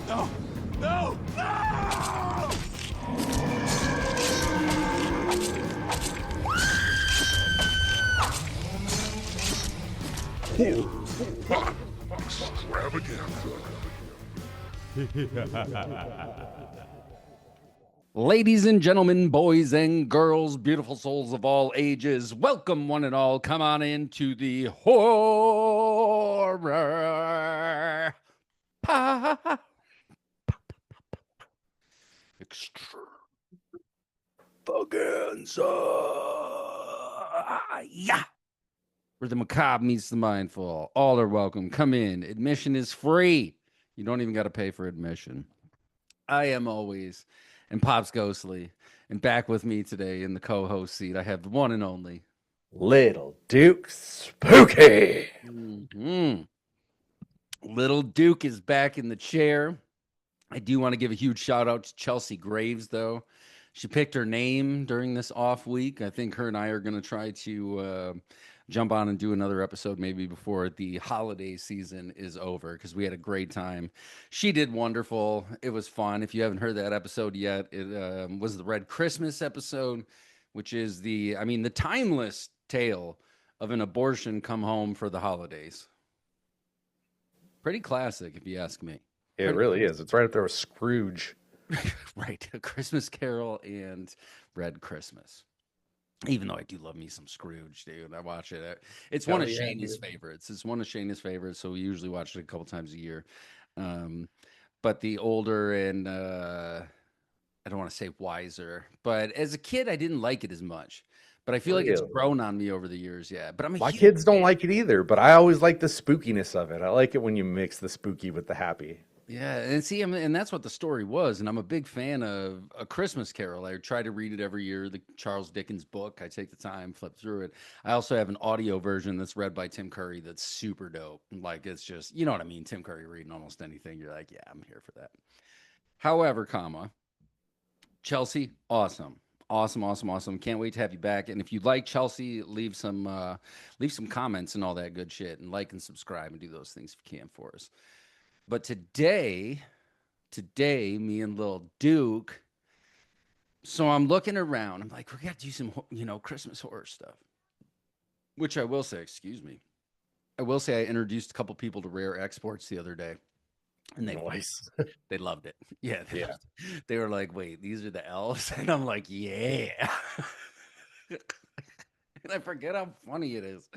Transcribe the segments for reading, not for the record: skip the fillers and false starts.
No! No! No! Horror Pop Extravaganza. Ladies and gentlemen, boys and girls, beautiful souls of all ages, welcome one and all. Come on into the Horror Pop Extravaganza. Yeah. Where the macabre meets the mindful. All are welcome. Come in. Admission is free. You don't even got to pay for admission. I am always, and Pop's Ghostly, and back with me today in the co-host seat, I have the one and only Lil Duke Spooky. Little Duke is back in the chair. I do want to give a huge shout out to Chelsea Graves, though. She picked her name during this off week. I think her and I are going to try to jump on and do another episode maybe before the holiday season is over, because we had a great time. She did wonderful. It was fun. If you haven't heard that episode yet, it was the Red Christmas episode, which is the timeless tale of an abortion come home for the holidays. Pretty classic, if you ask me. It really is. It's right up there with Scrooge. Right. A Christmas Carol and Red Christmas. Even though I do love me some Scrooge, dude. I watch it. It's one of Shayna's favorites. It's one of Shayna's favorites, so we usually watch it a couple times a year. But the older and I don't want to say wiser, but as a kid, I didn't like it as much. But I feel like it's grown on me over the years, yeah. But My kids don't like it either, but I always like the spookiness of it. I like it when you mix the spooky with the happy. Yeah, and see, and that's what the story was. And I'm a big fan of A Christmas Carol. I try to read it every year, the Charles Dickens book. I take the time, flip through it. I also have an audio version that's read by Tim Curry that's super dope. Like, it's just, you know what I mean? Tim Curry reading almost anything. You're like, yeah, I'm here for that. However, Chelsea, awesome. Awesome. Can't wait to have you back. And if you like Chelsea, leave some comments and all that good shit, and like and subscribe and do those things if you can for us. But today, me and Lil Duke, so I'm looking around. I'm like, we got to do some, Christmas horror stuff. Which I will say, I introduced a couple people to Rare Exports the other day. And they loved it. Yeah. They were like, wait, these are the elves? And I'm like, yeah. And I forget how funny it is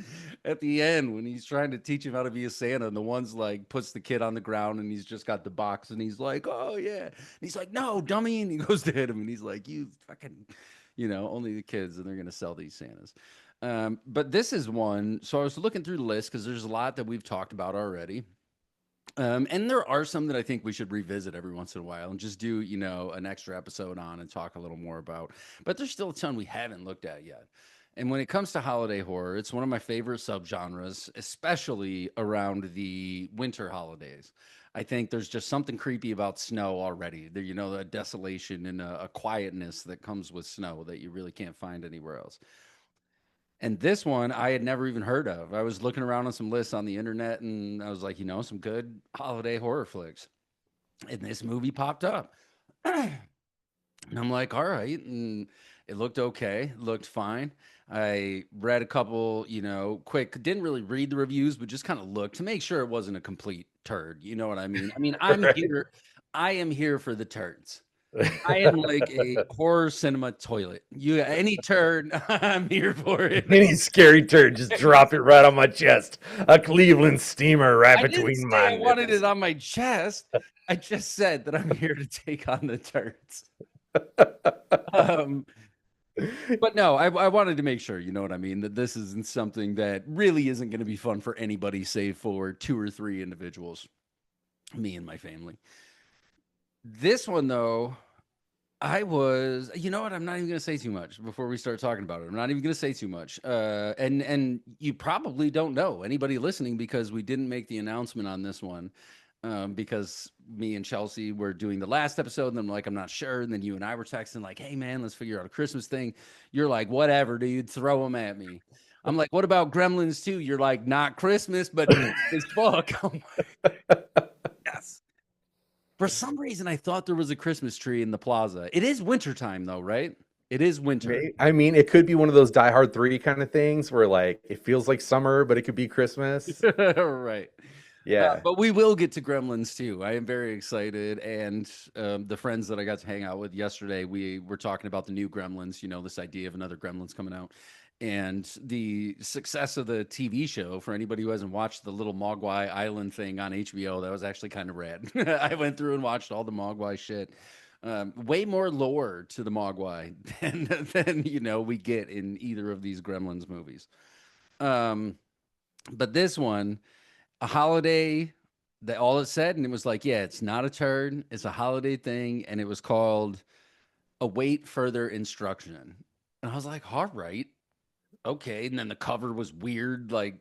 at the end when he's trying to teach him how to be a Santa. And the one's like puts the kid on the ground and he's just got the box and he's like, oh, yeah. And he's like, no, dummy. And he goes to hit him and he's like, you fucking, only the kids and they're going to sell these Santas. But this is one. So I was looking through the list because there's a lot that we've talked about already. And there are some that I think we should revisit every once in a while and just do, an extra episode on and talk a little more about. But there's still a ton we haven't looked at yet. And when it comes to holiday horror, it's one of my favorite subgenres, especially around the winter holidays. I think there's just something creepy about snow already. There, the desolation and a quietness that comes with snow that you really can't find anywhere else. And this one I had never even heard of. I was looking around on some lists on the internet and I was like, some good holiday horror flicks. And this movie popped up. And I'm like, all right. And it looked okay. Looked fine. I read a couple, quick, didn't really read the reviews, but just kind of looked to make sure it wasn't a complete turd. You know what I mean? I'm here. I am here for the turds. I am like a horror cinema toilet. Any turd, I'm here for it. Any scary turd, just drop it right on my chest. A Cleveland steamer right between my nipples. I wanted it on my chest. I just said that I'm here to take on the turds. But no, I wanted to make sure, you know what I mean, that this isn't something that really isn't going to be fun for anybody save for 2 or 3 individuals, me and my family. This one, though, I'm not even going to say too much before we start talking about it. I'm not even going to say too much. And you probably don't know anybody listening because we didn't make the announcement on this one because me and Chelsea were doing the last episode. And then I'm not sure. And then you and I were texting like, hey, man, let's figure out a Christmas thing. You're like, whatever, dude, throw them at me. I'm like, what about Gremlins 2? You're like, not Christmas, but it's fuck. I'm like, yes. For some reason, I thought there was a Christmas tree in the plaza. It is wintertime, though, right? It is winter. I mean, it could be one of those Die Hard 3 kind of things where like it feels like summer, but it could be Christmas. Right. Yeah. But we will get to Gremlins too. I am very excited. And the friends that I got to hang out with yesterday, we were talking about the new Gremlins, this idea of another Gremlins coming out. And the success of the TV show, for anybody who hasn't watched the little Mogwai Island thing on HBO, that was actually kind of rad. I went through and watched all the Mogwai shit. Way more lore to the Mogwai than we get in either of these Gremlins movies. But this one, a holiday, that all it said, and it was like, yeah, it's not a turd, it's a holiday thing, and it was called Await Further Instruction. And I was like, all right, okay. And then the cover was weird, like,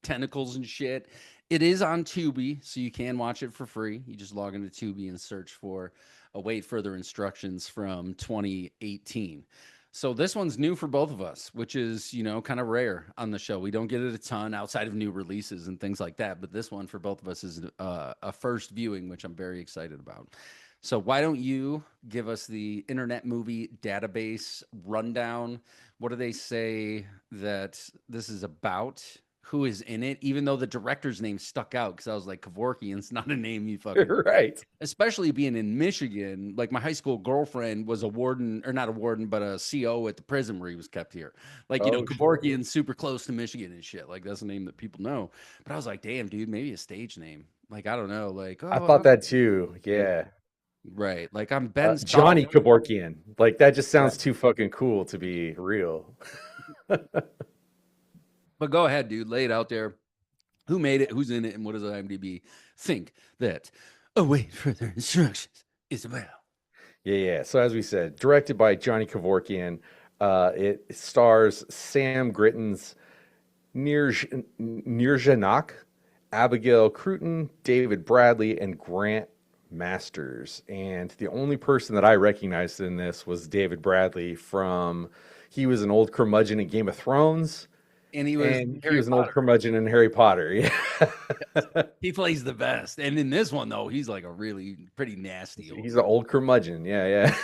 tentacles and shit. It is on Tubi, so you can watch it for free. You just log into Tubi and search for Await Further Instructions from 2018. So this one's new for both of us, which is, kind of rare on the show. We don't get it a ton outside of new releases and things like that. But this one for both of us is a first viewing, which I'm very excited about. So why don't you give us the Internet Movie Database rundown? What do they say that this is about? Who is in it? Even though the director's name stuck out, because I was like, Kevorkian's not a name you fucking Right. Especially being in Michigan. Like my high school girlfriend was a warden, or not a warden, but a CO at the prison where he was kept here. Like, Kevorkian's super close to Michigan and shit. Like that's a name that people know. But I was like, damn, dude, maybe a stage name. Like, I don't know. Like, I thought that too. Yeah. Right. Like I'm Ben Johnny Stallion. Kevorkian. Like that just sounds too fucking cool to be real. But go ahead, dude. Lay it out there. Who made it? Who's in it? And what does IMDb think that Await Further Instructions is about? Yeah. So as we said, directed by Johnny Kevorkian, it stars Sam Gritton's Nirjanak, Abigail Cruton, David Bradley, and Grant Masters. And the only person that I recognized in this was David Bradley he was an old curmudgeon in Game of Thrones. And he was an old curmudgeon in Harry Potter. Yeah. He plays the best. And in this one, though, he's like a really pretty nasty. He's an old curmudgeon. Yeah.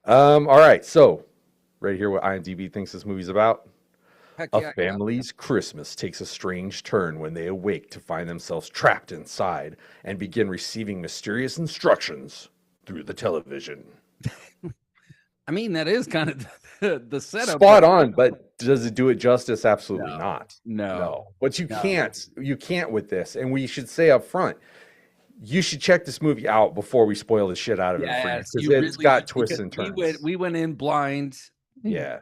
All right. So, right here, what IMDb thinks this movie's about. A family's Christmas takes a strange turn when they awake to find themselves trapped inside and begin receiving mysterious instructions through the television. I mean, that is kind of the setup. Spot on, but does it do it justice? Absolutely not. No. But you can't with this. And we should say up front, you should check this movie out before we spoil the shit out of it for you. Because it's got twists and turns. We went in blind. Yeah.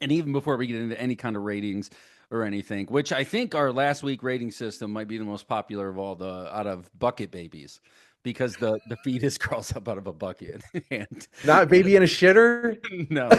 And even before we get into any kind of ratings or anything, which I think our last week rating system might be the most popular of all out of Bucket Babies. Because the fetus crawls up out of a bucket. And not baby in a shitter? No.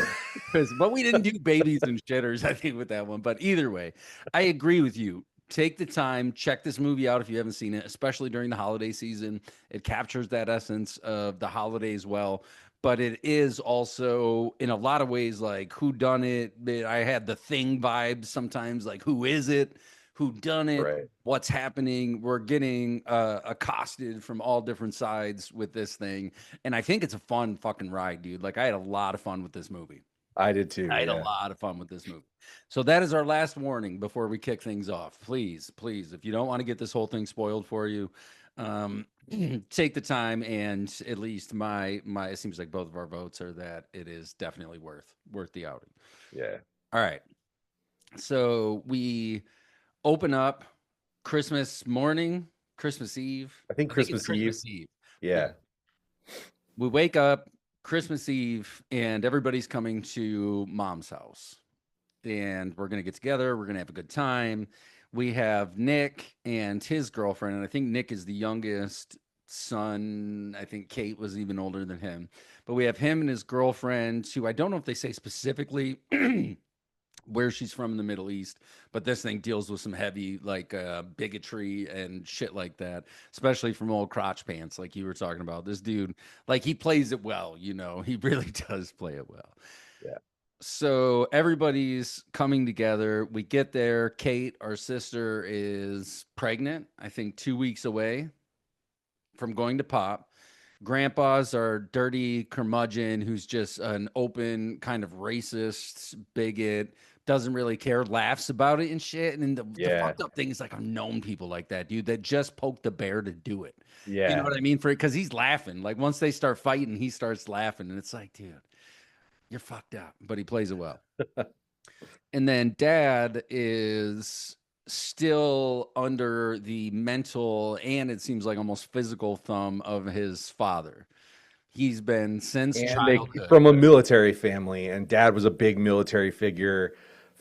But we didn't do babies and shitters, I think, with that one. But either way, I agree with you. Take the time, check this movie out if you haven't seen it, especially during the holiday season. It captures that essence of the holidays well. But it is also, in a lot of ways, like who done it. I had the Thing vibes sometimes, like who is it? Who done it? Right. What's happening? We're getting accosted from all different sides with this thing, and I think it's a fun fucking ride, dude. Like I had a lot of fun with this movie. I did too. I had a lot of fun with this movie. So that is our last warning before we kick things off. Please, if you don't want to get this whole thing spoiled for you, take the time. And at least my it seems like both of our votes are that it is definitely worth the outing. Yeah. All right. So we open up Christmas morning, Christmas Eve. I think Christmas Eve. Yeah. We wake up Christmas Eve and everybody's coming to Mom's house. And we're going to get together. We're going to have a good time. We have Nick and his girlfriend. And I think Nick is the youngest son. I think Kate was even older than him. But we have him and his girlfriend, who I don't know if they say specifically where she's from in the Middle East, but this thing deals with some heavy bigotry and shit like that, especially from old crotch pants like you were talking about. This dude, like, he plays it well, he really does play it well. Yeah. So everybody's coming together. We get there. Kate, our sister, is pregnant, I think 2 weeks away. from going to pop. Grandpas are dirty curmudgeon who's just an open kind of racist bigot, doesn't really care, laughs about it and shit. And then the Yeah. fucked up thing is like I've known people like that, dude, that just poked the bear to do it. You know Yeah. what I mean? For it, because he's laughing. Like once they start fighting, he starts laughing, and it's like, dude, you're fucked up. But he plays it well. And then dad is still under the mental and it seems like almost physical thumb of his father. He's been since And they childhood. from a military family, and dad was a big military figure.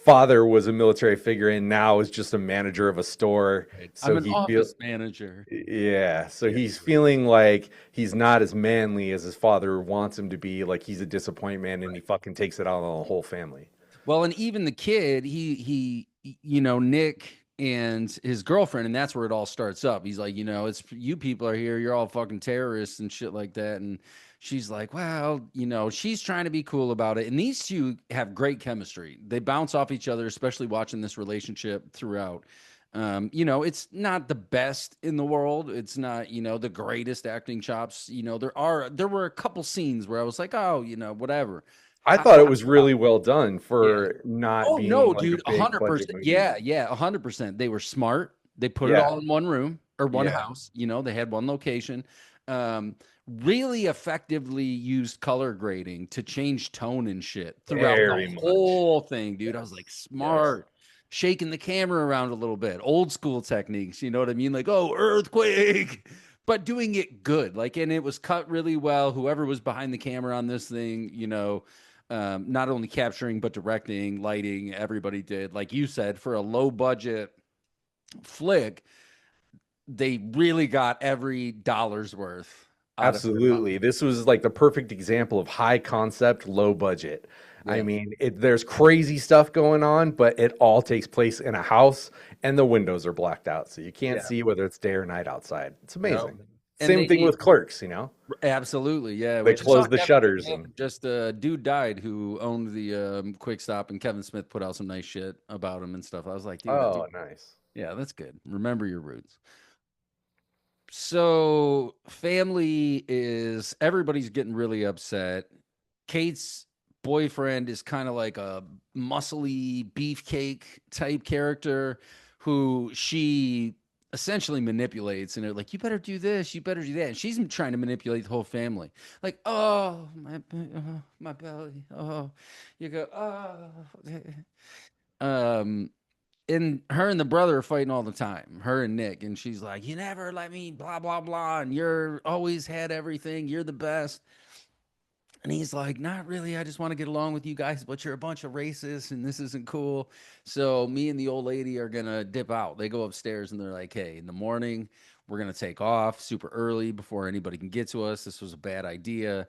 Father was a military figure, and now is just a manager of a store. So I'm an he feels, office manager. yeah. So he's feeling like he's not as manly as his father wants him to be. Like he's a disappointment, and he fucking takes it out on the whole family. Well, and even the kid, you know, Nick and his girlfriend, and that's where it all starts up. He's like, you know, it's you people are here, you're all fucking terrorists and shit like that. And she's like, well, you know, she's trying to be cool about it. And these two have great chemistry. They bounce off each other, especially watching this relationship throughout. You know, it's not the best in the world. It's not, you know, the greatest acting chops. You know, there were a couple scenes where I was like, oh, you know, whatever. I thought it was really well done Yeah. for not Oh being no, like a dude, big budget 100%. movie. Yeah, yeah, 100%. They were smart. They put it Yeah. all in one room or one Yeah. house. You know, they had one location. Really effectively used color grading to change tone and shit throughout Very the much. whole thing, dude. I was like, Yes. smart. Shaking the camera around a little bit, old school techniques. You know what I mean? Like, oh, earthquake, but doing it good. Like, and it was cut really well. Whoever was behind the camera on this thing, you know, not only capturing but directing, lighting, everybody did. Like you said, for a low budget flick, they really got every dollar's worth out of their money. Absolutely. This was like the perfect example of high concept, low budget. I Yeah. mean, there's crazy stuff going on, but it all takes place in a house and the windows are blacked out. So you can't see whether it's day or night outside. It's amazing. And Same thing with Clerks, you know? absolutely, yeah. They Which closed the sucked. shutters and Just a dude died who owned the Quick Stop, and Kevin Smith put out some nice shit about him and stuff. I was like, dude, oh, nice. yeah, that's good. Remember your roots. So family is everybody's getting really upset. Kate's boyfriend is kind of like a muscly beefcake type character who she essentially manipulates, and they're like, you better do this, you better do that. And she's trying to manipulate the whole family. Like, oh, my belly. Oh, you go, and her and the brother are fighting all the time, her and Nick, and she's like, you never let me blah blah blah, and you're always had everything, you're the best. And he's like, not really, I just want to get along with you guys, but you're a bunch of racists and this isn't cool. So me and the old lady are gonna dip out. They go upstairs and they're like, hey, in the morning we're gonna take off super early before anybody can get to us. This was a bad idea.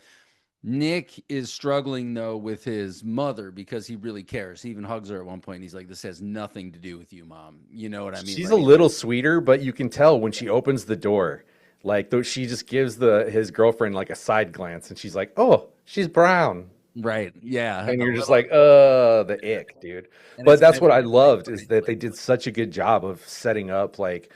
Nick is struggling though with his mother because he really cares. He even hugs her at one point. He's like, "This has nothing to do with you, Mom." You know what I mean? She's Like, a little sweeter, but you can tell when she opens the door, like though she just gives his girlfriend like a side glance and she's like, "Oh, she's brown." right? Yeah, And a you're just little- like, the ick, dude. and But it's that's what I meant- loved is that they did such a good job of setting up like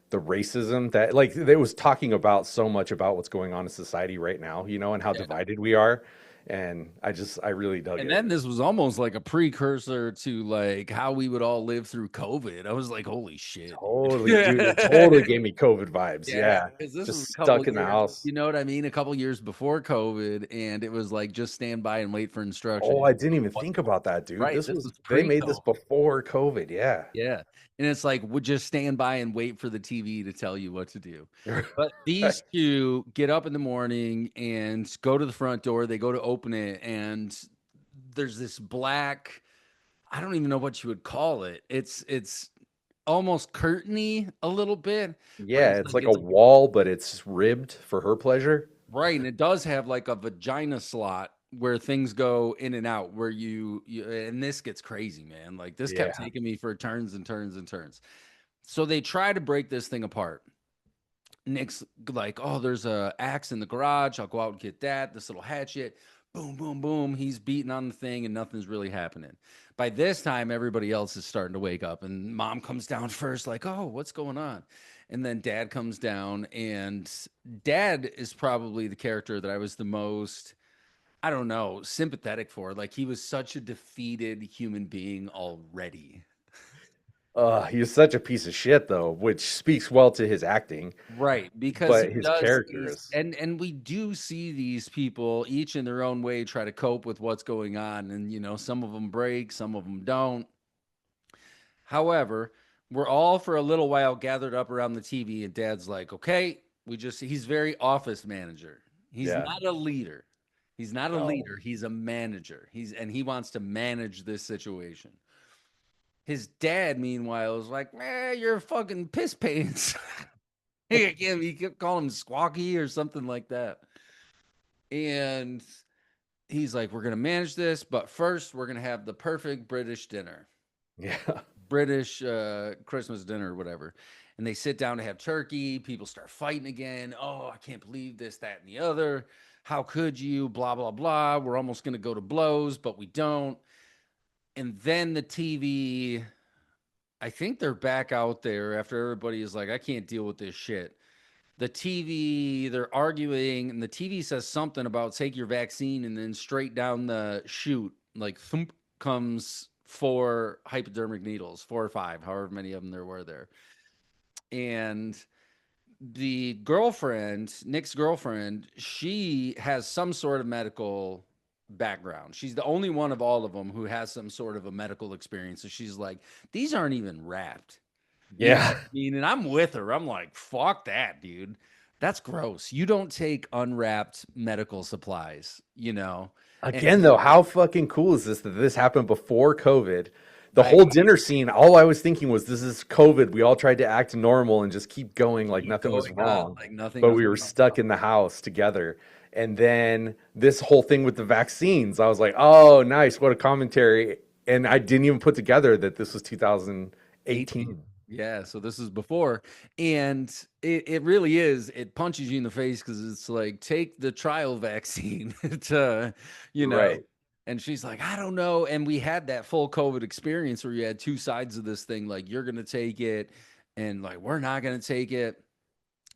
the racism that like they was talking about so much about what's going on in society right now, you know, and how divided we are. And I really dug And it. then this was almost like a precursor to like how we would all live through COVID. I was like, "Holy shit!" Totally, dude. It totally gave me COVID vibes. Yeah. 'cause this was Just a couple stuck in the years, house. You know what I mean? A couple years before COVID, and it was like just stand by and wait for instructions. Oh, I didn't even think about that, dude. Right, This this was was they made this pre-COVID. before COVID. Yeah. Yeah. And it's like, would just stand by and wait for the TV to tell you what to do. But these two get up in the morning and go to the front door. They go to open it, and there's this black, I don't even know what you would call it. It's almost curtainy a little bit. but Yeah, it's like a it's wall, but it's ribbed for her pleasure. right. And it does have like a vagina slot where things go in and out where you and this gets crazy, man. Like this kept Yeah. taking me for turns and turns and turns. So they try to break this thing apart. Nick's like, oh, there's a axe in the garage. I'll go out and get that. This little hatchet. Boom, boom, boom. He's beating on the thing and nothing's really happening. By this time, everybody else is starting to wake up, and mom comes down first, like, oh, what's going on? And then dad comes down, and dad is probably the character that I was the most, I don't know, sympathetic for. Like, he was such a defeated human being already. He was such a piece of shit, though, which speaks well to his acting. Right, because But he his does, character is, and we do see these people each in their own way try to cope with what's going on, and some of them break, some of them don't. However, we're all for a little while gathered up around the TV, and dad's like, okay, he's very office manager. He's yeah. not a leader. He's not a No. leader. He's a manager. And he wants to manage this situation. His dad, meanwhile, is like, man, you're fucking piss pants. He kept calling him Squawky or something like that. And he's like, we're going to manage this, but first we're going to have the perfect British dinner. Yeah. British Christmas dinner or whatever. And they sit down to have turkey. People start fighting again. Oh, I can't believe this, that, and the other. How could you? Blah, blah, blah. We're almost going to go to blows, but we don't. And then the TV, I think they're back out there after everybody is like, I can't deal with this shit. The TV, they're arguing, and the TV says something about take your vaccine, and then straight down the chute, like thump, comes 4 hypodermic needles, 4 or 5, however many of them there were there. And the girlfriend, Nick's girlfriend, she has some sort of medical background. She's the only one of all of them who has some sort of a medical experience. So she's like, these aren't even wrapped. You know Yeah. what I mean, and I'm with her. I'm like, fuck that, dude. That's gross. You don't take unwrapped medical supplies, Again, though, how fucking cool is this that this happened before COVID? The Right. whole dinner scene, all I was thinking was, this is COVID. We all tried to act normal and just keep going like nothing was going on wrong. like nothing But was we were wrong. stuck in the house together. And then this whole thing with the vaccines, I was like, oh, nice. What a commentary. And I didn't even put together that this was 2018. Yeah, so this is before, and it really is. It punches you in the face because it's like, take the trial vaccine to, Right. And she's like, I don't know. And we had that full COVID experience where you had 2 sides of this thing. Like, you're gonna take it, and like, we're not gonna take it.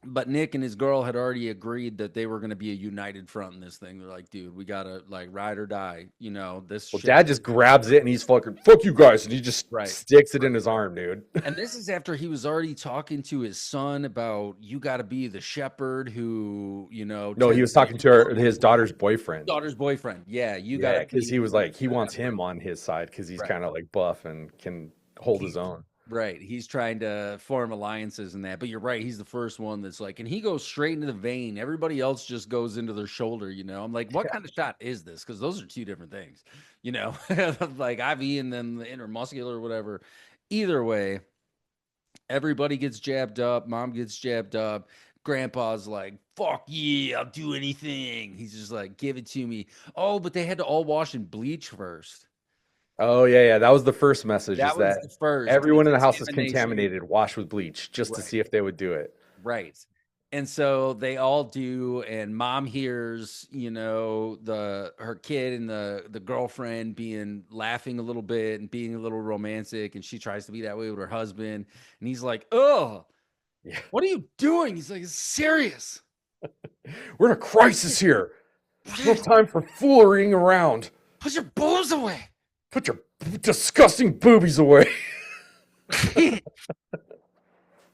But Nick and his girl had already agreed that they were going to be a united front in this thing. They're like, dude, we got to like ride or die. This Well, shit. dad just grabs it and he's fucking, fuck you guys. And he just Right. sticks it in his arm, dude. And this is after he was already talking to his son about, you got to be the shepherd who, No, he was talking to his daughter's boyfriend. daughter's boyfriend. Yeah, you Yeah, got because he was like, he wants him on his side because he's Right. kind of like buff and can hold his own. Right. He's trying to form alliances and that. But you're right. He's the first one that's like, and he goes straight into the vein. Everybody else just goes into their shoulder, I'm like, what kind of shot is this? Because those are 2 different things, like IV and then the intermuscular or whatever. Either way, everybody gets jabbed up. Mom gets jabbed up. Grandpa's like, fuck yeah, I'll do anything. He's just like, give it to me. Oh, but they had to all wash in bleach first. Oh, yeah. That was the first message. That is was that the first. everyone in the house is Contamination. contaminated, wash with bleach, just to Right. see if they would do it. Right. And so they all do, and mom hears, her kid and the girlfriend laughing a little bit and being a little romantic, and she tries to be that way with her husband, and he's like, "Oh, Yeah. what are you doing?" He's like, "It's serious. We're in a crisis here. No time for fooling around. Put your boobs away." Put your disgusting boobies away.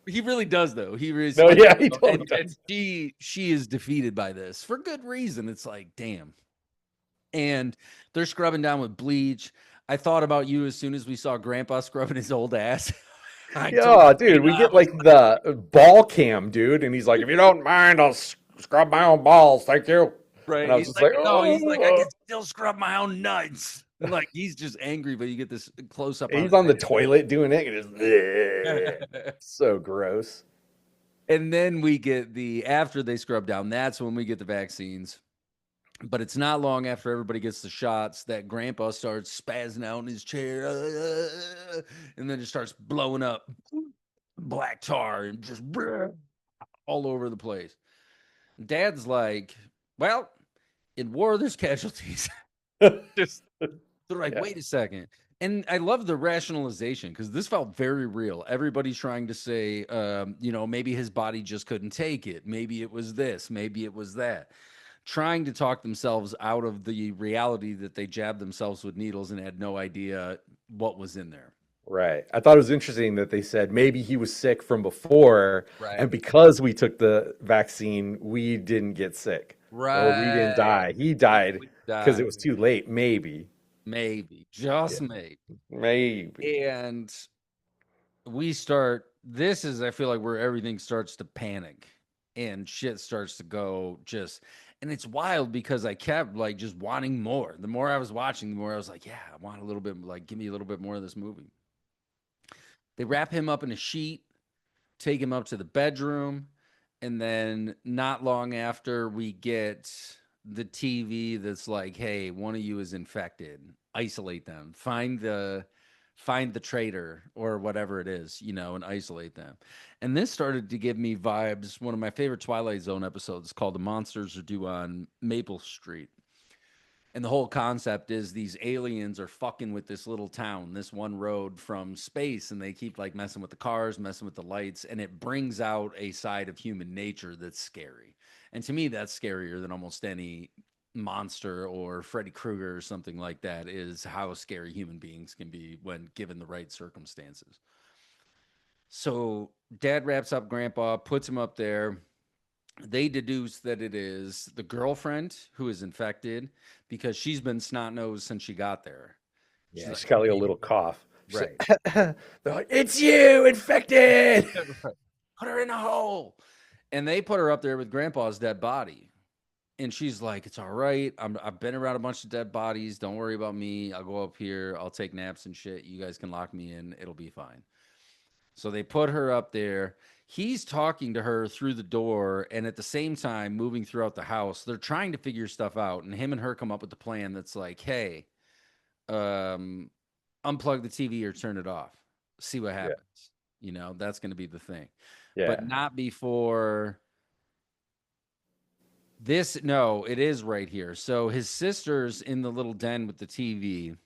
He really does, though. He really. No, yeah, he totally and does. she is defeated by this for good reason. It's like, damn. And they're scrubbing down with bleach. I thought about you as soon as we saw Grandpa scrubbing his old ass. Yeah, dude, we get like the ball cam, dude, and he's like, if you don't mind, I'll scrub my own balls, thank you. Right. And I was He's just like, like, no, he's like, I "Oh." can still scrub my own nuts. And like, he's just angry, but you get this close up. He's on the toilet doing it. And just, so gross. And then we get after they scrub down, that's when we get the vaccines. But it's not long after everybody gets the shots that Grandpa starts spazzing out in his chair. And then it starts blowing up black tar and just all over the place. Dad's like, well, in war, there's casualties. They're like, wait a second. And I love the rationalization because this felt very real. Everybody's trying to say, maybe his body just couldn't take it. Maybe it was this. Maybe it was that. Trying to talk themselves out of the reality that they jabbed themselves with needles and had no idea what was in there. Right. I thought it was interesting that they said maybe he was sick from before, Right. and because we took the vaccine, we didn't get sick. Or we didn't Right. die. He died We because died. it was too late. Maybe. Maybe. Just Yeah. maybe. Maybe. And this is, I feel like, where everything starts to panic and shit starts to go and it's wild because I kept like just wanting more. The more I was watching, the more I was like, yeah, I want a little bit, like, give me a little bit more of this movie. They wrap him up in a sheet, take him up to the bedroom, and then not long after we get the TV that's like, hey, one of you is infected. Isolate them. Find the traitor or whatever it is, and isolate them. And this started to give me vibes. One of my favorite Twilight Zone episodes called The Monsters Are Due on Maple Street. And the whole concept is these aliens are fucking with this little town, this one road from space, and they keep like messing with the cars, messing with the lights, and it brings out a side of human nature that's scary. And to me, that's scarier than almost any monster or Freddy Krueger or something like that, is how scary human beings can be when given the right circumstances. So dad wraps up grandpa, puts him up there. They deduce that it is the girlfriend who is infected because she's been snot nosed since she got there. Yeah, She's she's like, got like a little cough. She's right. like, they're like, it's you, infected. Put her in a hole. And they put her up there with grandpa's dead body. And she's like, it's all right. I've been around a bunch of dead bodies. Don't worry about me. I'll go up here. I'll take naps and shit. You guys can lock me in. It'll be fine. So they put her up there. He's talking to her through the door, and at the same time moving throughout the house. They're trying to figure stuff out, and him and her come up with the plan that's like, hey, unplug the TV or turn it off. See what happens. That's going to be the thing. Yeah. But not before this. No, it is right here. So his sister's in the little den with the TV.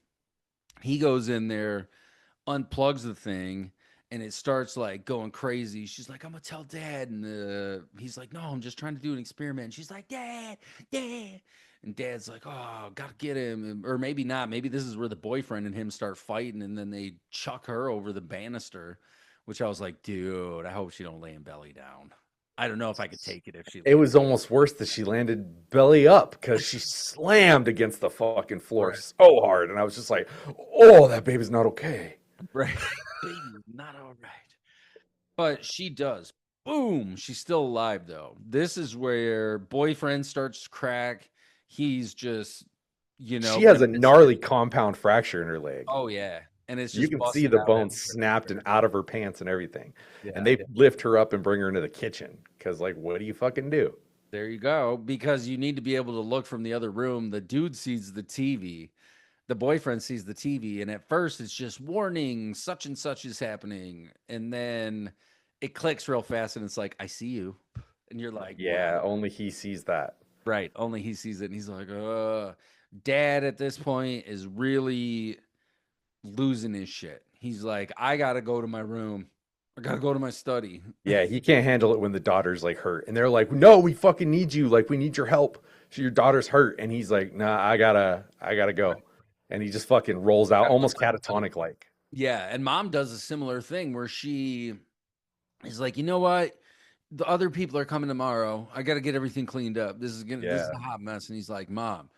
He goes in there, unplugs the thing, and it starts like going crazy. She's like, I'm gonna tell dad. And he's like, no, I'm just trying to do an experiment. And she's like, dad. And dad's like, oh, gotta get him. Or maybe not. Maybe this is where the boyfriend and him start fighting, and then they chuck her over the banister, which I was like, dude, I hope she don't lay him belly down. I don't know if I could take it if she. It was almost worse that she landed belly up because she slammed against the fucking floor so hard. And I was just like, oh, that baby's not okay. Right. Baby's not all right. But she does. Boom. She's still alive, though. This is where boyfriend starts to crack. He's just, she has a gnarly compound fracture in her leg. Oh, yeah. And it's just you can see the bones snapped and out of her pants and everything. Yeah, and they lift her up and bring her into the kitchen because, like, what do you fucking do? There you go. Because you need to be able to look from the other room. The dude sees the TV. The boyfriend sees the TV. And at first, it's just warning, such and such is happening. And then it clicks real fast and it's like, I see you. And you're like, yeah, wow. Only he sees that. Right. Only he sees it. And he's like, dad at this point is really losing his shit. He's like, I gotta go to my room. I gotta go to my study. Yeah, he can't handle it when the daughter's like hurt. And they're like, no, we fucking need you. Like, we need your help. So your daughter's hurt. And he's like, nah, I gotta go. And he just fucking rolls out almost catatonic like. Yeah. And mom does a similar thing where she is like, you know what? The other people are coming tomorrow. I got to get everything cleaned up. This is a hot mess. And he's like, mom.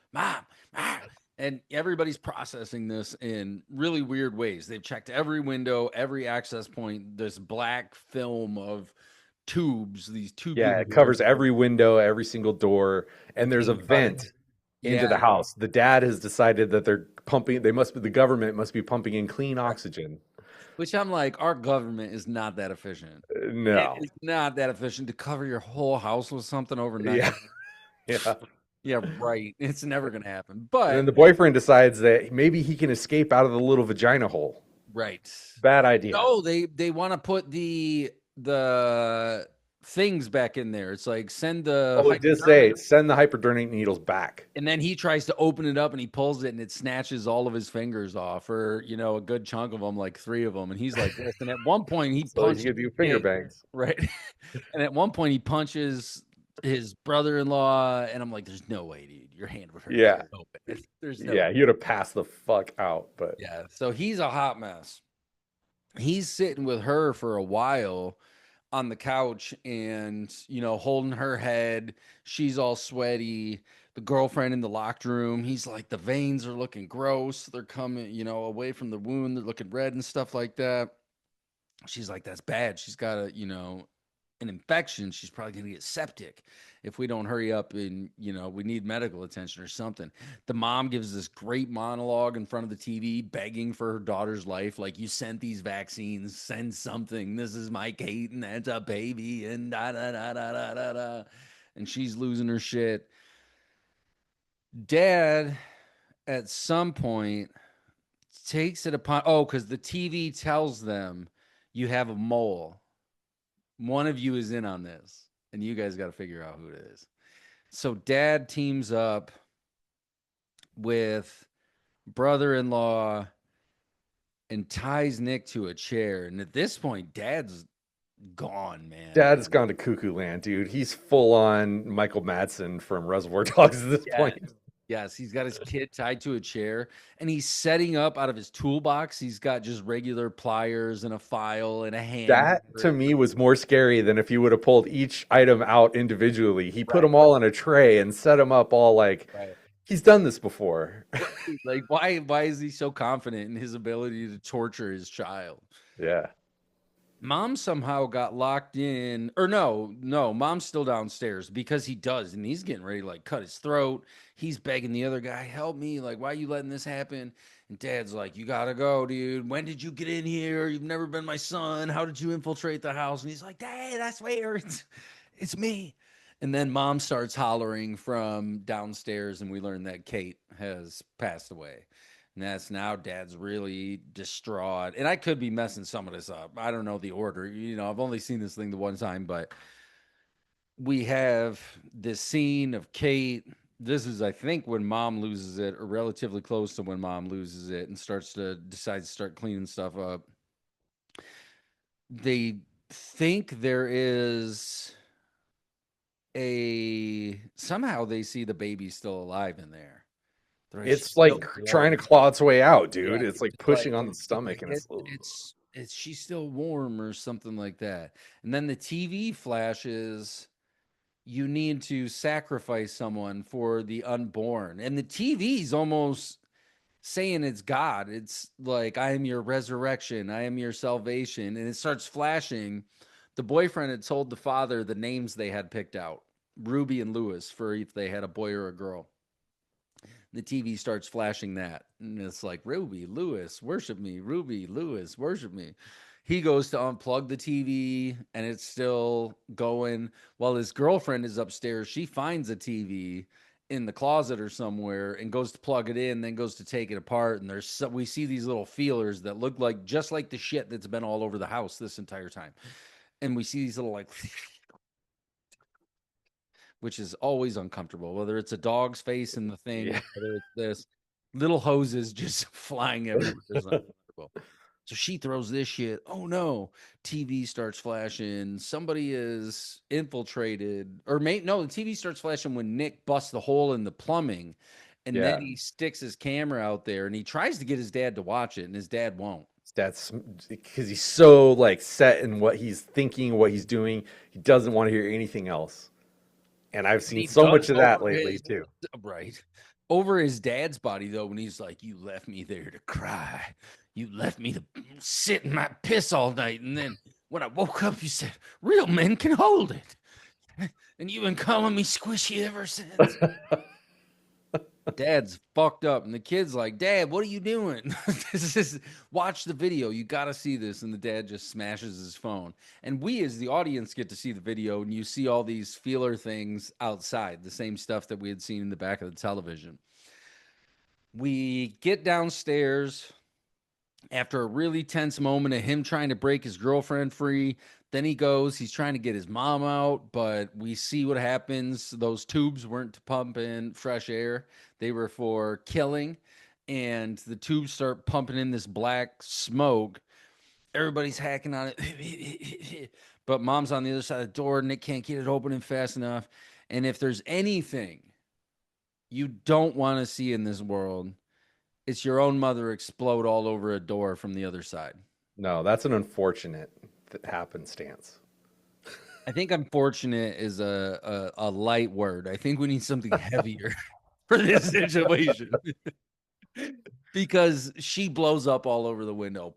And everybody's processing this in really weird ways. They've checked every window, every access point, this black film of tubes, these tubes. Yeah, it covers every window, every single door. And there's a vent into the house. The dad has decided that they're pumping, the government must be pumping in clean oxygen. Which I'm like, our government is not that efficient. No. It's not that efficient to cover your whole house with something overnight. Yeah. Yeah, right. It's never going to happen. But and then the boyfriend decides that maybe he can escape out of the little vagina hole. Right. Bad idea. No, they want to put the things back in there. It's like send the Oh, it did hypodermic, say send the hypodermic needles back. and then he tries to open it up and he pulls it and it snatches all of his fingers off, or a good chunk of them, like 3 of them. And he's like this. And at one point he So he punches could do the finger kid, bangs. right? And at one point he punches his brother-in-law, and I'm like, "There's no way, dude. Your hand would hurt. Yeah. Open. There's no." Yeah, he would have passed the fuck out, but Yeah. So he's a hot mess. He's sitting with her for a while on the couch and, holding her head. She's all sweaty. The girlfriend in the locked room, he's like, the veins are looking gross. They're coming, away from the wound. They're looking red and stuff like that. She's like, that's bad. She's got an infection. She's probably going to get septic if we don't hurry up and, we need medical attention or something. The mom gives this great monologue in front of the TV, begging for her daughter's life. Like, you sent these vaccines, send something. This is my Kate, and that's a baby, and da da da da da da da. And she's losing her shit. Dad, at some point, takes it upon, because the TV tells them you have a mole. One of you is in on this, and you guys got to figure out who it is. So Dad teams up with brother-in-law and ties Nick to a chair. And at this point, Dad's gone, man. Dad's gone to cuckoo land, dude. He's full on Michael Madsen from Reservoir Dogs at this point. Yes, he's got his kid tied to a chair, and he's setting up out of his toolbox. He's got just regular pliers and a file and a hand. That, to me, was more scary than if he would have pulled each item out individually. He put them all on a tray and set them up all like, he's done this before. Like, why is he so confident in his ability to torture his child? Yeah. Mom somehow got locked in, or no, mom's still downstairs because he does, and he's getting ready to like cut his throat. He's begging the other guy, help me, like, why are you letting this happen? And Dad's like, you gotta go, dude. When did you get in here? You've never been my son. How did you infiltrate the house? And he's like, Dad, I swear, it's me. And then Mom starts hollering from downstairs, and we learn that Kate has passed away. And that's now Dad's really distraught. And I could be messing some of this up. I don't know the order. I've only seen this thing the one time, but we have this scene of Kate. This is, I think, when Mom loses it, or relatively close to when Mom loses it and decides to start cleaning stuff up. They think there is somehow they see the baby still alive in there. It's like trying to claw its way out, dude. Yeah, it's like pushing on the stomach, and it's she's still warm or something like that. And then the TV flashes, you need to sacrifice someone for the unborn. And the TV's almost saying it's God. It's like, I am your resurrection. I am your salvation. And it starts flashing. The boyfriend had told the father the names they had picked out, Ruby and Lewis, for if they had a boy or a girl. The TV starts flashing that. And it's like, Ruby, Lewis, worship me. Ruby, Lewis, worship me. He goes to unplug the TV, and it's still going. While his girlfriend is upstairs, she finds a TV in the closet or somewhere and goes to plug it in, then goes to take it apart. And we see these little feelers that look like just like the shit that's been all over the house this entire time. And we see these little like... which is always uncomfortable, whether it's a dog's face in the thing, whether it's this little hoses just flying everywhere. It's uncomfortable. So she throws this shit. Oh no, TV starts flashing. Somebody is infiltrated. Or no, the TV starts flashing when Nick busts the hole in the plumbing. And then he sticks his camera out there and he tries to get his dad to watch it, and his dad won't. That's because he's so like set in what he's thinking, what he's doing. He doesn't want to hear anything else. And I've seen so much of that lately, too. Right. Over his dad's body, though, when he's like, you left me there to cry. You left me to sit in my piss all night. And then when I woke up, you said, real men can hold it. And you've been calling me squishy ever since. Dad's fucked up. And the kid's like, Dad, what are you doing? Watch the video. You got to see this. And the dad just smashes his phone. And we as the audience get to see the video, and you see all these feeler things outside, the same stuff that we had seen in the back of the television. We get downstairs. After a really tense moment of him trying to break his girlfriend free, then he's trying to get his mom out, but we see what happens. Those tubes weren't to pump in fresh air, they were for killing. And the tubes start pumping in this black smoke. Everybody's hacking on it. But mom's on the other side of the door. Nick can't get it opening fast enough. And if there's anything you don't want to see in this world, it's your own mother explode all over a door from the other side. No, that's an unfortunate happenstance. I think unfortunate is a light word. I think we need something heavier for this situation. Because she blows up all over the window.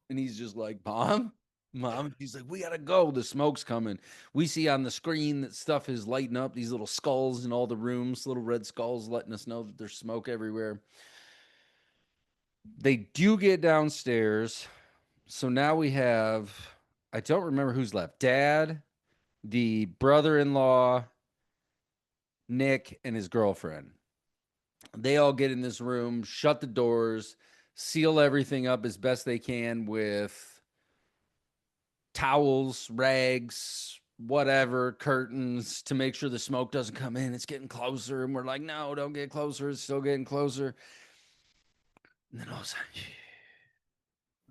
And he's just like, Mom? Mom? He's like, we gotta go. The smoke's coming. We see on the screen that stuff is lighting up, these little skulls in all the rooms, little red skulls letting us know that there's smoke everywhere. They do get downstairs. So now we have, I don't remember who's left. Dad, the brother-in-law, Nick, and his girlfriend. They all get in this room, shut the doors, seal everything up as best they can with towels, rags, whatever, curtains to make sure the smoke doesn't come in. It's getting closer. And we're like, no, don't get closer. It's still getting closer. And then all of a sudden,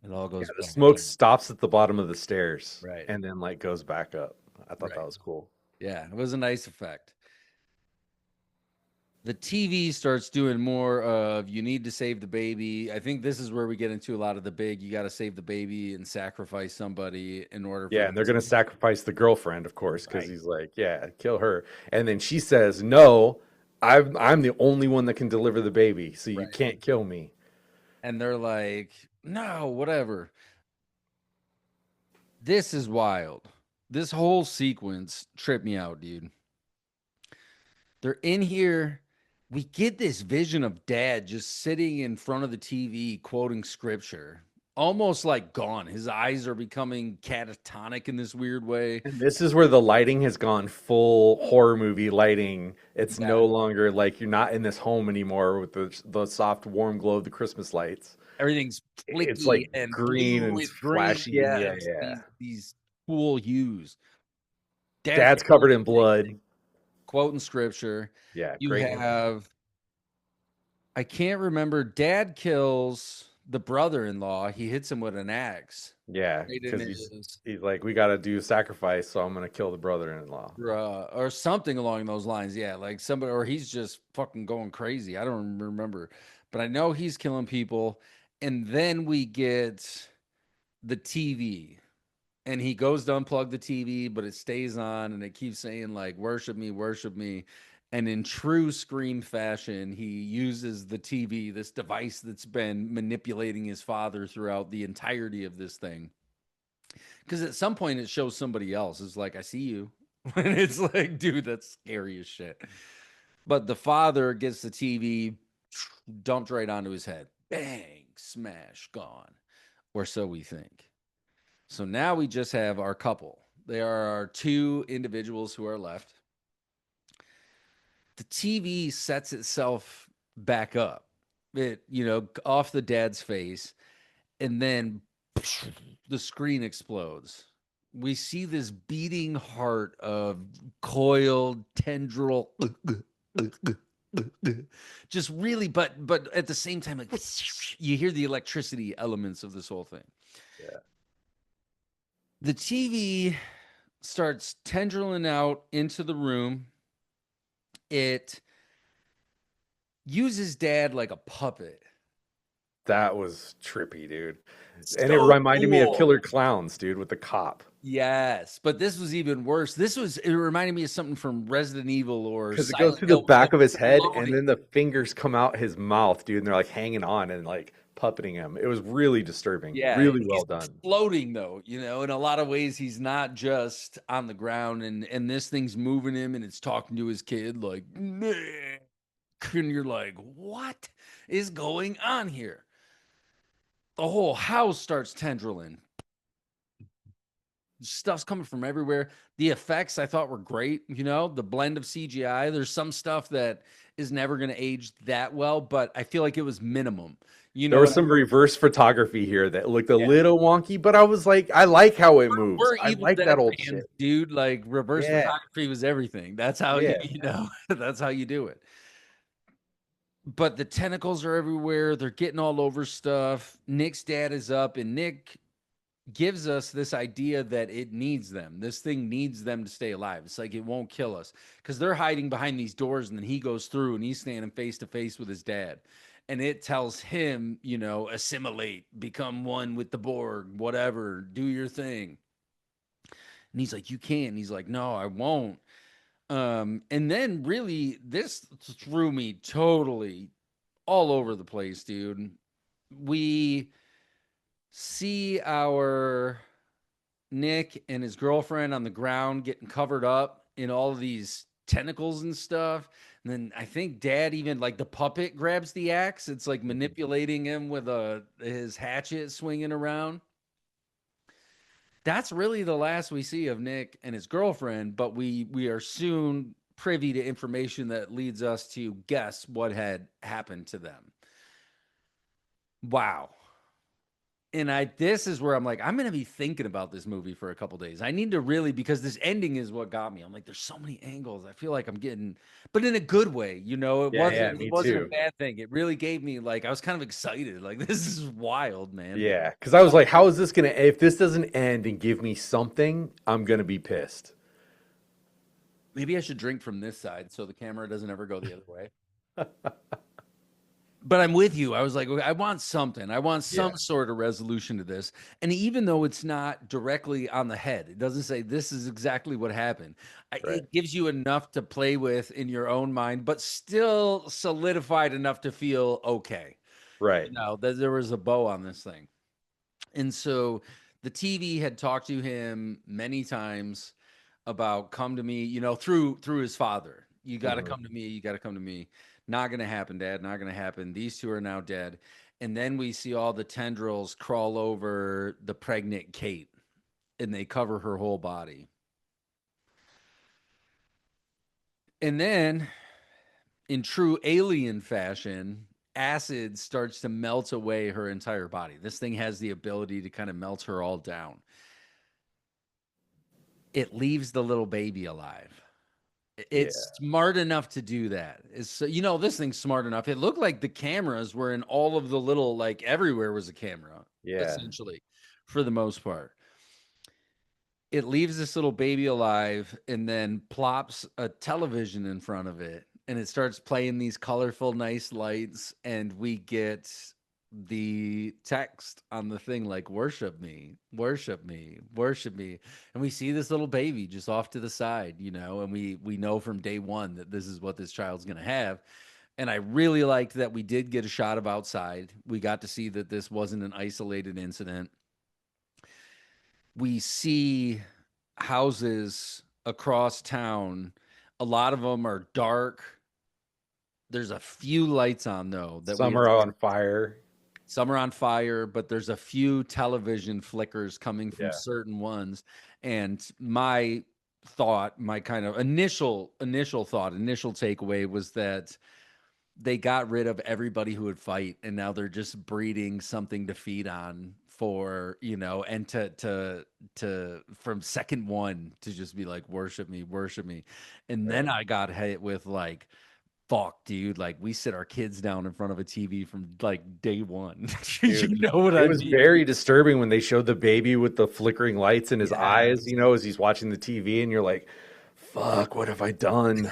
it all goes The back smoke down. stops at the bottom of the stairs, Right. and then like goes back up. I thought Right. that was cool. Yeah, it was a nice effect. The TV starts doing more of you need to save the baby. I think this is where we get into a lot of the big you got to save the baby and sacrifice somebody in order for Yeah, and they're this. gonna sacrifice the girlfriend, of course, because Right. he's like, yeah, kill her. And then she says, no, I'm the only one that can deliver the baby, so you Right. can't kill me. And they're like, no, whatever. This is wild. This whole sequence tripped me out, dude. They're in here. We get this vision of dad just sitting in front of the TV quoting scripture, almost like gone. His eyes are becoming catatonic in this weird way. And this is where the lighting has gone full horror movie lighting. It's Yeah. no longer like you're not in this home anymore with the soft, warm glow of the Christmas lights. Everything's It's flicky like and green blue and and green. flashy. Yeah, Yeah, it's yeah. these cool hues. Dad's covered in blood. Quoting scripture. Yeah, You great. have, I can't remember, dad kills the brother-in-law. He hits him with an axe. Yeah, Right in because his, he's like, we got to do sacrifice, so I'm gonna kill the brother-in-law. or something along those lines. Yeah, like somebody, or he's just fucking going crazy. I don't remember, but I know he's killing people. And then we get the TV, and he goes to unplug the TV, but it stays on, and it keeps saying like, "Worship me, worship me." And in true Scream fashion, he uses the TV, this device that's been manipulating his father throughout the entirety of this thing. Because at some point it shows somebody else. It's like, I see you. And it's like, dude, that's scary as shit. But the father gets the TV dumped right onto his head. Bang, smash, gone. Or so we think. So now we just have our couple. They are our two individuals who are left. The TV sets itself back up. It, off the dad's face, and then the screen explodes. We see this beating heart of coiled tendril, just really, but at the same time, like you hear the electricity elements of this whole thing. Yeah. The TV starts tendriling out into the room. It uses dad like a puppet. That was trippy, dude. And it So reminded me of cool. Killer Clowns, dude, with the cop. Yes, but this was even worse. It reminded me of something from Resident Evil or Because it goes Silent through the Hill. back of his head, and Exploding. then the fingers come out his mouth, dude, and they're like hanging on and like puppeting him. It was really disturbing. Yeah, Really he's well done. floating though, in a lot of ways he's not just on the ground, and this thing's moving him and it's talking to his kid like, Nick. And you're like, what is going on here? The whole house starts tendriling. stuff's coming from everywhere. The effects I thought were great. You know, the blend of CGI. There's some stuff that is never going to age that well, but I feel like it was minimum. You There know was what I some reverse photography here that looked a Yeah. little wonky, but I was like, I like how it moves. We're I Evil like Dead that old fans, shit. dude. Like reverse Yeah, photography was everything. That's how yeah. you know, that's how you do it. But the tentacles are everywhere. They're getting all over stuff. Nick's dad is up, and Nick gives us this idea that it needs them. This thing needs them to stay alive. It's like it won't kill us because they're hiding behind these doors, and then he goes through and he's standing face to face with his dad. And it tells him, you know, assimilate, become one with the Borg, whatever, do your thing. And he's like, you can't. And he's like, no, I won't. And then really, this threw me totally all over the place, dude. We see our Nick and his girlfriend on the ground getting covered up in all of these tentacles and stuff. And then I think dad even like the puppet grabs the axe. It's like manipulating him with his hatchet swinging around. That's really the last we see of Nick and his girlfriend, but we are soon privy to information that leads us to guess what had happened to them. Wow. And this is where I'm like, I'm gonna be thinking about this movie for a couple days. I need to really, because this ending is what got me. I'm like, there's so many angles. I feel like I'm getting, but in a good way, you know. It Me wasn't a too. bad thing. It really gave me like I was kind of excited. Like this is wild, man. Yeah, because I was like, how is this gonna? If this doesn't end and give me something, I'm gonna be pissed. Maybe I should drink from this side so the camera doesn't ever go the other way. But I'm with you. I was like, okay, I want something. I want some Yeah. sort of resolution to this. And even though it's not directly on the head, it doesn't say this is exactly what happened. Right. It gives you enough to play with in your own mind, but still solidified enough to feel okay. Right. You know, that there was a bow on this thing. And so the TV had talked to him many times about come to me, you know, through his father. You got to come to me. You got to come to me. Not going to happen, Dad. Not going to happen. These two are now dead. And then we see all the tendrils crawl over the pregnant Kate, and they cover her whole body. And then, in true alien fashion, acid starts to melt away her entire body. This thing has the ability to kind of melt her all down. It leaves the little baby alive. It's smart enough to do that. It's, you know, this thing's smart enough. It looked like the cameras were in all of the little, like everywhere was a camera, essentially, for the most part. It leaves this little baby alive and then plops a television in front of it. And it starts playing these colorful, nice lights. And we get the text on the thing like, worship me, worship me, worship me. And we see this little baby just off to the side, you know, and we know from day one that this is what this child's going to have. And I really liked that we did get a shot of outside. We got to see that this wasn't an isolated incident. We see houses across town. A lot of them are dark. There's a few lights on though. Some are on fire. Some are on fire, but there's a few television flickers coming from certain ones. And my thought, my kind of initial takeaway was that they got rid of everybody who would fight, and now they're just breeding something to feed on for, you know, and to from second one to just be like, worship me, worship me. And then I got hit with like, fuck, dude, like we sit our kids down in front of a TV from like day one. Dude, you know what I mean? It was very disturbing when they showed the baby with the flickering lights in his eyes, you know, as he's watching the TV, and you're like, fuck, what have I done?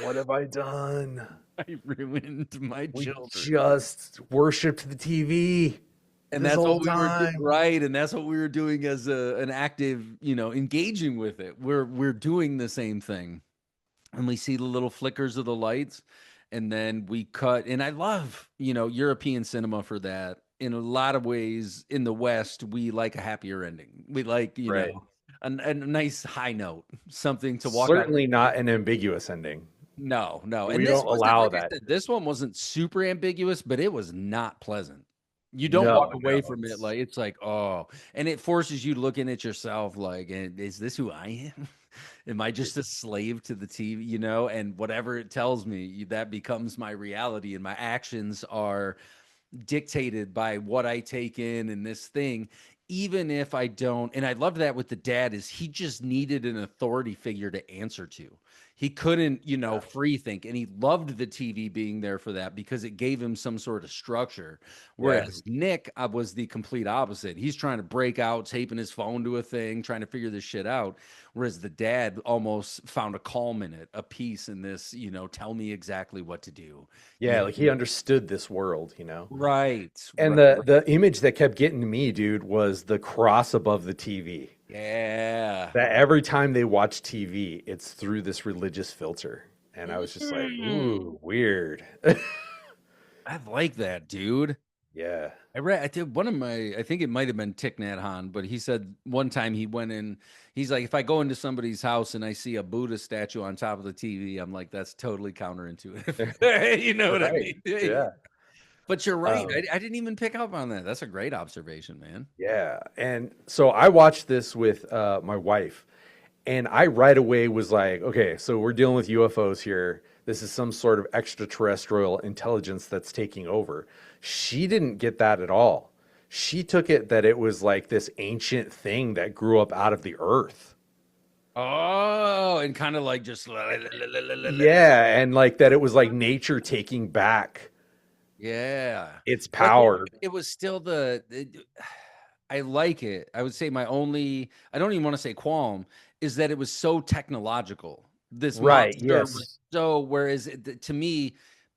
What have I done? I ruined my children. Just worshipped the TV. And that's what we were doing, right? And that's what we were doing as an active, you know, engaging with it. We're doing the same thing. And we see the little flickers of the lights, and then we cut. And I love, you know, European cinema for that. In a lot of ways, in the West, we like a happier ending. We like, you know, a nice high note, something to walk. Certainly not an ambiguous ending. No. We don't allow that. This one wasn't super ambiguous, but it was not pleasant. You don't No, walk away no, from it like it's like, oh, and it forces you looking at yourself like, is this who I am? Am I just a slave to the TV, you know? And whatever it tells me, that becomes my reality, and my actions are dictated by what I take in this thing, even if I don't. And I love that with the dad is he just needed an authority figure to answer to. He couldn't, free think. And he loved the TV being there for that because it gave him some sort of structure. yeah, Whereas Nick was the complete opposite. He's trying to break out, taping his phone to a thing, trying to figure this shit out. Whereas the dad almost found a calm in it, a peace in this, tell me exactly what to do. yeah. Like he understood this world, you know. Right. And Right. the image that kept getting to me, dude, was the cross above the TV. Yeah. That every time they watch TV, it's through this religious filter. And I was just like, ooh, weird. I like that, dude. Yeah. I did I think it might have been Thich Nhat Hanh, but he said one time he went in, he's like, if I go into somebody's house and I see a Buddha statue on top of the TV, I'm like, that's totally counterintuitive. You know what I Right. mean? Yeah. But you're right. Um, I didn't even pick up on that. That's a great observation, man. yeah. And so I watched this with my wife, and I right away was like, okay, so we're dealing with UFOs here. This is some sort of extraterrestrial intelligence that's taking over. She didn't get that at all. She took it that it was like this ancient thing that grew up out of the earth. Oh, and kind of like just Yeah, and like that it was like nature taking back yeah. its But power. it was still I like it. I would say I don't even want to say qualm, is that it was so technological. This Right, monster was yes. so, whereas to me,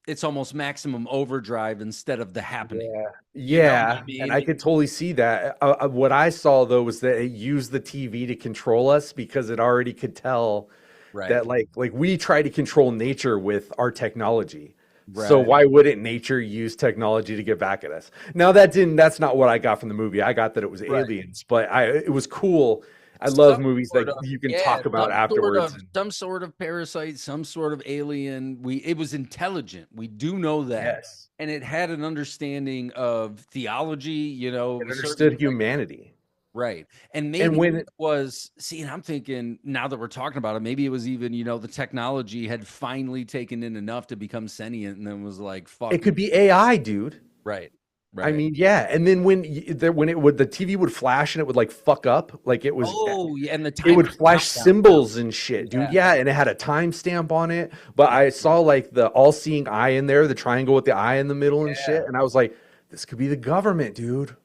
it's almost maximum overdrive instead of the happening. Yeah. You know what I Yeah, and I mean? could totally see that. What I saw though was that it used the TV to control us because it already could tell Right. that like we try to control nature with our technology. So Right. why wouldn't nature use technology to get back at us? Now that's not what I got from the movie. I got that it was Right. aliens, but it was cool. I love Some movies sort that of, you can yeah, talk about afterwards. And some sort of parasite, some sort of alien. It was intelligent. We do know that. yes, And it had an understanding of theology, it certain understood humanity. right. And And maybe when it was, see, and I'm thinking now that we're talking about it, maybe it was even, the technology had finally taken in enough to become sentient and then was like, it fuck. could be AI, dude. Right. I Right. mean, yeah. And then when it would the TV would flash and it would like fuck up, like Oh, yeah. And the it timer would flash countdown. symbols and shit, dude. Yeah. Yeah, and it had a timestamp on it. But I saw like the all-seeing eye in there, the triangle with the eye in the middle and Yeah. shit. And I was like, this could be the government, dude.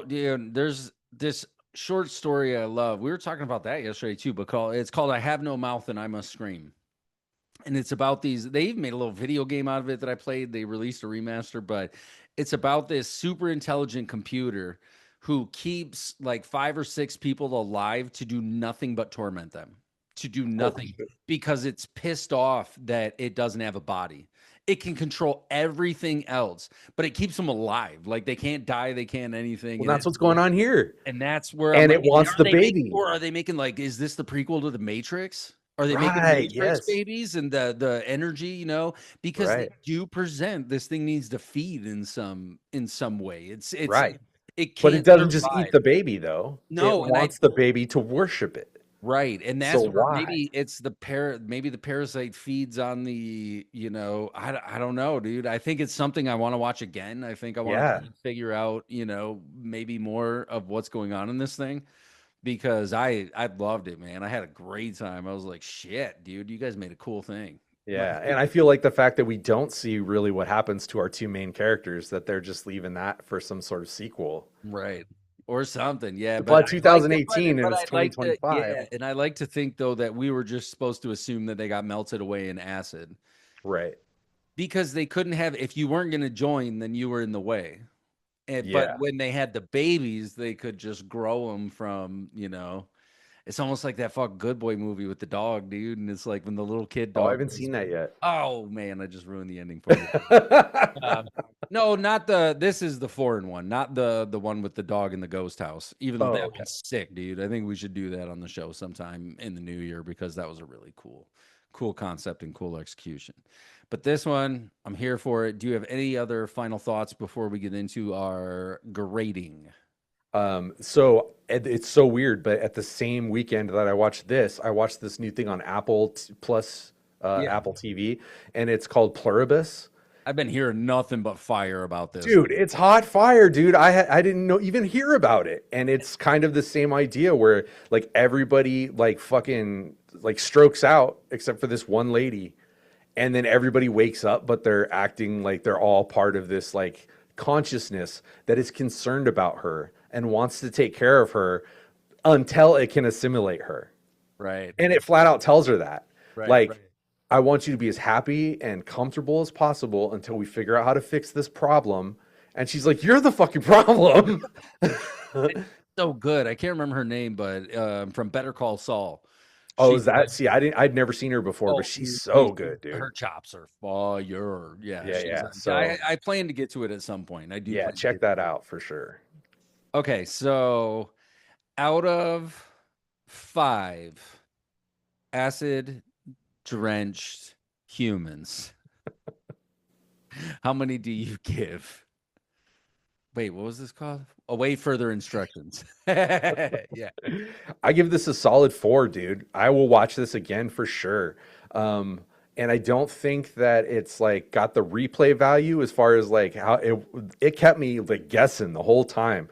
Dude, there's this short story I love. We were talking about that yesterday too, but it's called I Have No Mouth and I Must Scream. And it's about they even made a little video game out of it that I played. They released a remaster, but it's about this super intelligent computer who keeps like 5 or 6 people alive to do nothing but torment them, to do nothing because it's pissed off that it doesn't have a body. It can control everything else, but it keeps them alive. Like they can't die, they can't anything. Well, that's what's going on here. And that's where I'm And like, it wants the baby. or are they making like, is this the prequel to the Matrix? Are they making Right, Matrix yes. babies and the energy, because they Right. do present this thing needs to feed in some way. It's Right. it But can't it doesn't just survive. eat the baby though. No, It and wants the baby to worship it. right, and So that's where why? maybe it's maybe the parasite feeds on I don't know, dude. I think it's something I want to watch again. I think I want Yeah. to figure out, maybe more of what's going on in this thing. Because I loved it, man. I had a great time. I was like, shit, dude, you guys made a cool thing. Yeah, and I feel like the fact that we don't see really what happens to our two main characters, that they're just leaving that for some sort of sequel. Right. Or something. Yeah. But I'd like to- 2018 and but it's I'd like to, 2025. yeah. And I like to think though that we were just supposed to assume that they got melted away in acid. Right. Because they couldn't have, if you weren't gonna join, then you were in the way. But Yeah. when they had the babies, they could just grow them from, it's almost like that fuck Good Boy movie with the dog, dude. And it's like when the little kid Oh, I dog. haven't seen that yet. Oh man, I just ruined the ending for you. No, not this is the foreign one, not the one with the dog in the ghost house. Even though that okay. one's sick, dude. I think we should do that on the show sometime in the new year because that was a really cool cool concept and cool execution. But this one, I'm here for it. Do you have any other final thoughts before we get into our grading? So it's so weird, but at the same weekend that I watched this new thing on Plus, Yeah. Apple TV, and it's called Pluribus. I've been hearing nothing but fire about this. Dude, it's hot fire, dude. I didn't know even hear about it, and it's kind of the same idea where like everybody like fucking like strokes out except for this one lady, and then everybody wakes up, but they're acting like they're all part of this like consciousness that is concerned about her and wants to take care of her until it can assimilate her. Right. And it flat out tells her that. Right. Like, right. I want you to be as happy and comfortable as possible until we figure out how to fix this problem. And she's like, you're the fucking problem. So good. I can't remember her name, but from Better Call Saul. Oh, is that? See, I'd never seen her before, but she's so good, dude. Her chops are fire. Yeah. So I plan to get to it at some point. I do. Yeah, check that out for sure. Okay, so out of 5 acid drenched humans, how many do you give? Wait, what was this called? Await further instructions. Yeah. I give this a solid 4, dude. I will watch this again for sure. And I don't think that it's like got the replay value as far as like how it kept me like guessing the whole time.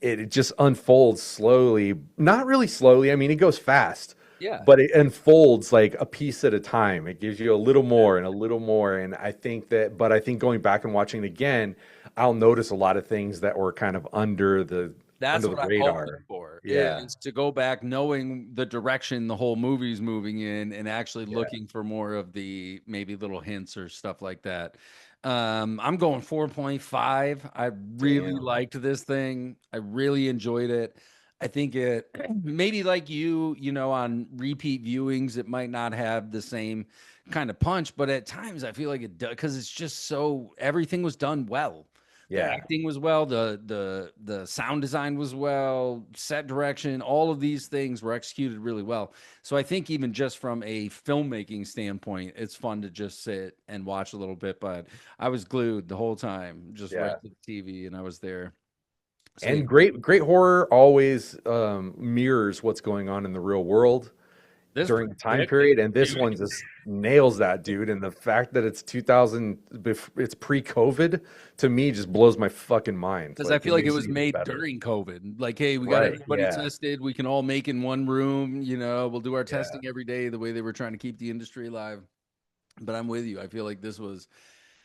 It just unfolds slowly, not really slowly. I mean, it goes fast. Yeah. But it unfolds like a piece at a time. It gives you a little more and a little more. And I think going back and watching it again, I'll notice a lot of things that were kind of under the radar. Hoping for. Yeah. Is to go back knowing the direction the whole movie's moving in and actually looking for more of the maybe little hints or stuff like that. I'm going 4.5. I really liked this thing. I really enjoyed it. I think it maybe like you know, on repeat viewings, it might not have the same kind of punch, but at times I feel like it does because it's just so everything was done well. Yeah. The acting was well, the sound design was well, set direction, all of these things were executed really well. So I think even just from a filmmaking standpoint, it's fun to just sit and watch a little bit. But I was glued the whole time, just right to the TV, and I was there. So, and great horror always mirrors what's going on in the real world during the time period, and this one just nails that, dude. And the fact that it's 2000, it's pre-COVID, to me just blows my fucking mind. Because I feel like it was made during COVID. Like, hey, we got everybody tested. We can all make in one room. You know, we'll do our testing every day. The way they were trying to keep the industry alive. But I'm with you. I feel like this was,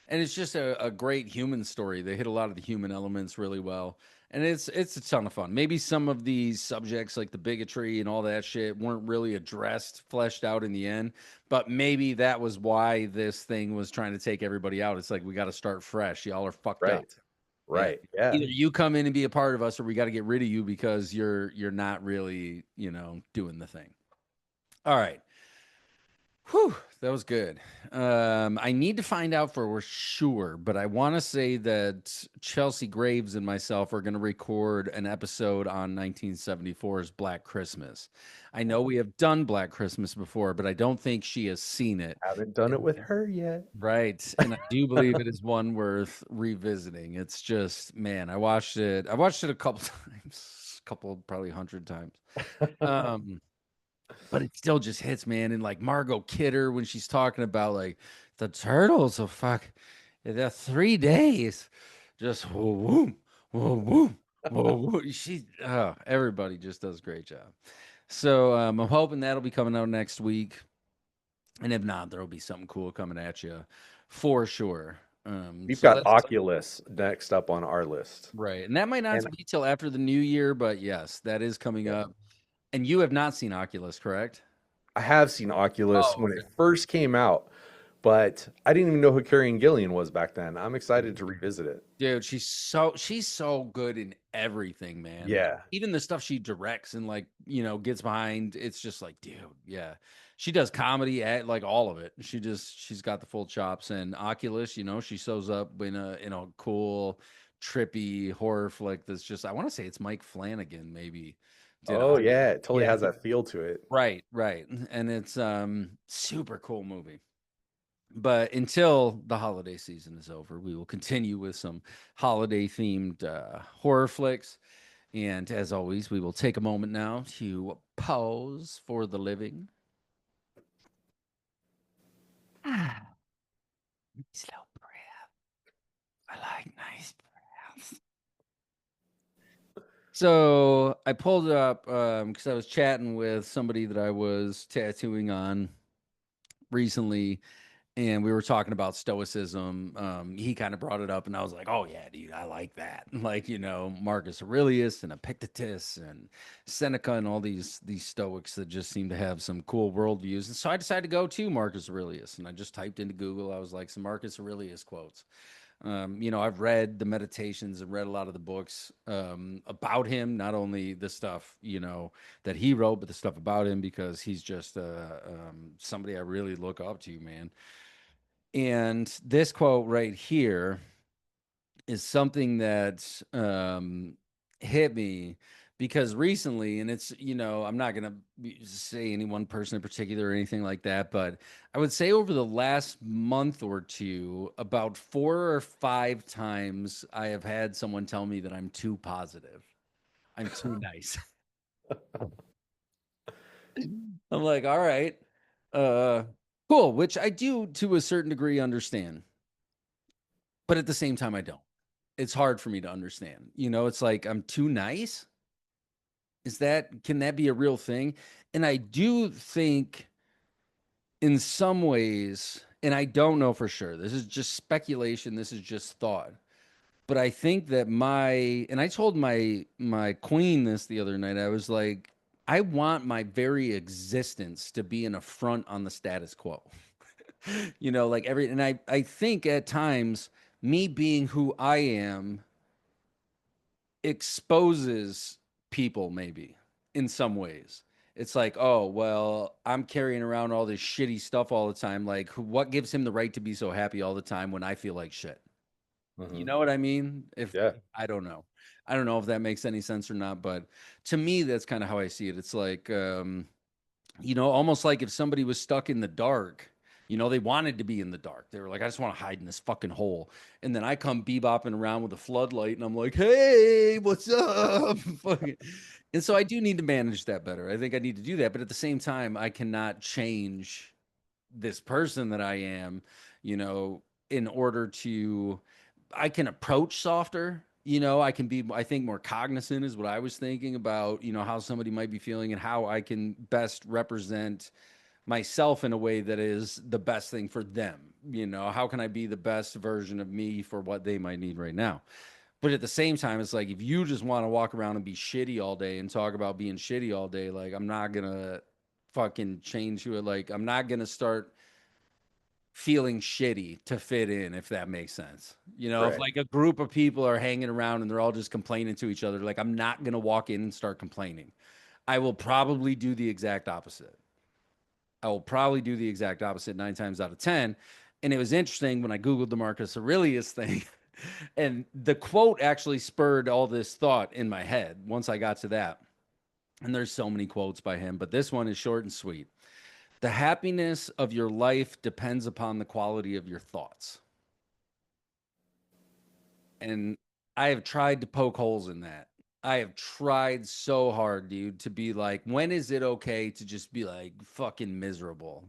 and it's just a great human story. They hit a lot of the human elements really well. And it's a ton of fun. Maybe some of these subjects like the bigotry and all that shit weren't really addressed, fleshed out in the end. But maybe that was why this thing was trying to take everybody out. It's like, we got to start fresh. Y'all are fucked up. Right. Yeah. Either you come in and be a part of us, or we got to get rid of you because you're not really, doing the thing. All right. Whew, that was good. I need to find out for sure, but I want to say that Chelsea Graves and myself are going to record an episode on 1974's Black Christmas. I know we have done Black Christmas before, but I don't think she has seen it. Haven't done it with her yet. Right. And I do believe it is one worth revisiting. It's just, man, I watched it a couple times, probably 100 times. But it still just hits, man. And like Margot Kidder, when she's talking about like the turtles, the 3 days, just whoa, everybody just does a great job. So I'm hoping that'll be coming out next week. And if not, there'll be something cool coming at you for sure. We've got Oculus next up on our list. Right. And that might not be till after the new year, but yes, that is coming up. And you have not seen Oculus, correct? I have seen Oculus when it first came out, but I didn't even know who Carrie Gillian was back then. I'm excited to revisit it. Dude, she's so good in everything, man. Yeah. Even the stuff she directs and gets behind, it's just like, dude, yeah. She does comedy at like all of it. She's got the full chops. And Oculus, she shows up in a cool, trippy horror flick that's just, I want to say it's Mike Flanagan, maybe. Did Oh I? yeah, it totally Yeah. has that feel to it. Right, right. And it's super cool movie. But until the holiday season is over, we will continue with some holiday themed horror flicks. And as always, we will take a moment now to pause for the living. Slow breath. I like nice breaths. So I pulled it up because I was chatting with somebody that I was tattooing on recently, and we were talking about stoicism. He kind of brought it up, and I was like, "Oh yeah, dude, I like that." Like, Marcus Aurelius and Epictetus and Seneca and all these Stoics that just seem to have some cool worldviews. And so I decided to go to Marcus Aurelius, and I just typed into Google. I was like, some Marcus Aurelius quotes. I've read the meditations and read a lot of the books about him, not only the stuff, that he wrote, but the stuff about him because he's just somebody I really look up to, man. And this quote right here is something that hit me because recently, and it's, I'm not going to say any one person in particular or anything like that, but I would say over the last month or two, about 4 or 5 times I have had someone tell me that I'm too positive. I'm too nice. I'm like, all right, uh, cool, which I do to a certain degree understand, but at the same time, I don't. It's hard for me to understand. It's like I'm too nice. Can that be a real thing? And I do think in some ways, and I don't know for sure, this is just speculation, this is just thought. But I think that and I told my queen this the other night. I was like, I want my very existence to be an affront on the status quo. And I think at times me being who I am exposes people maybe in some ways. It's like, oh, well, I'm carrying around all this shitty stuff all the time. Like, what gives him the right to be so happy all the time when I feel like shit? You Hmm. know what I mean? If Yeah. I don't know. I don't know if that makes any sense or not, but to me, that's kind of how I see it. It's like, almost like if somebody was stuck in the dark, they wanted to be in the dark. They were like, I just want to hide in this fucking hole. And then I come bebopping around with a floodlight and I'm like, hey, what's up? And so I do need to manage that better. I think I need to do that. But at the same time, I cannot change this person that I am, in order to, I can approach softer. I can be, I think, more cognizant is what I was thinking about, how somebody might be feeling and how I can best represent myself in a way that is the best thing for them. How can I be the best version of me for what they might need right now? But at the same time, it's like if you just want to walk around and be shitty all day and talk about being shitty all day, like I'm not gonna fucking change who it. Like I'm not gonna start feeling shitty to fit in, if that makes sense. If Right. like a group of people are hanging around and they're all just complaining to each other, like I'm not gonna walk in and start complaining. I will probably do the exact opposite. I will probably do the exact opposite 9 times out of 10. And it was interesting when I Googled the Marcus Aurelius thing, and the quote actually spurred all this thought in my head once I got to that. And there's so many quotes by him, but this one is short and sweet. The happiness of your life depends upon the quality of your thoughts. And I have tried to poke holes in that. I have tried so hard, dude, to be like, when is it okay to just be like fucking miserable?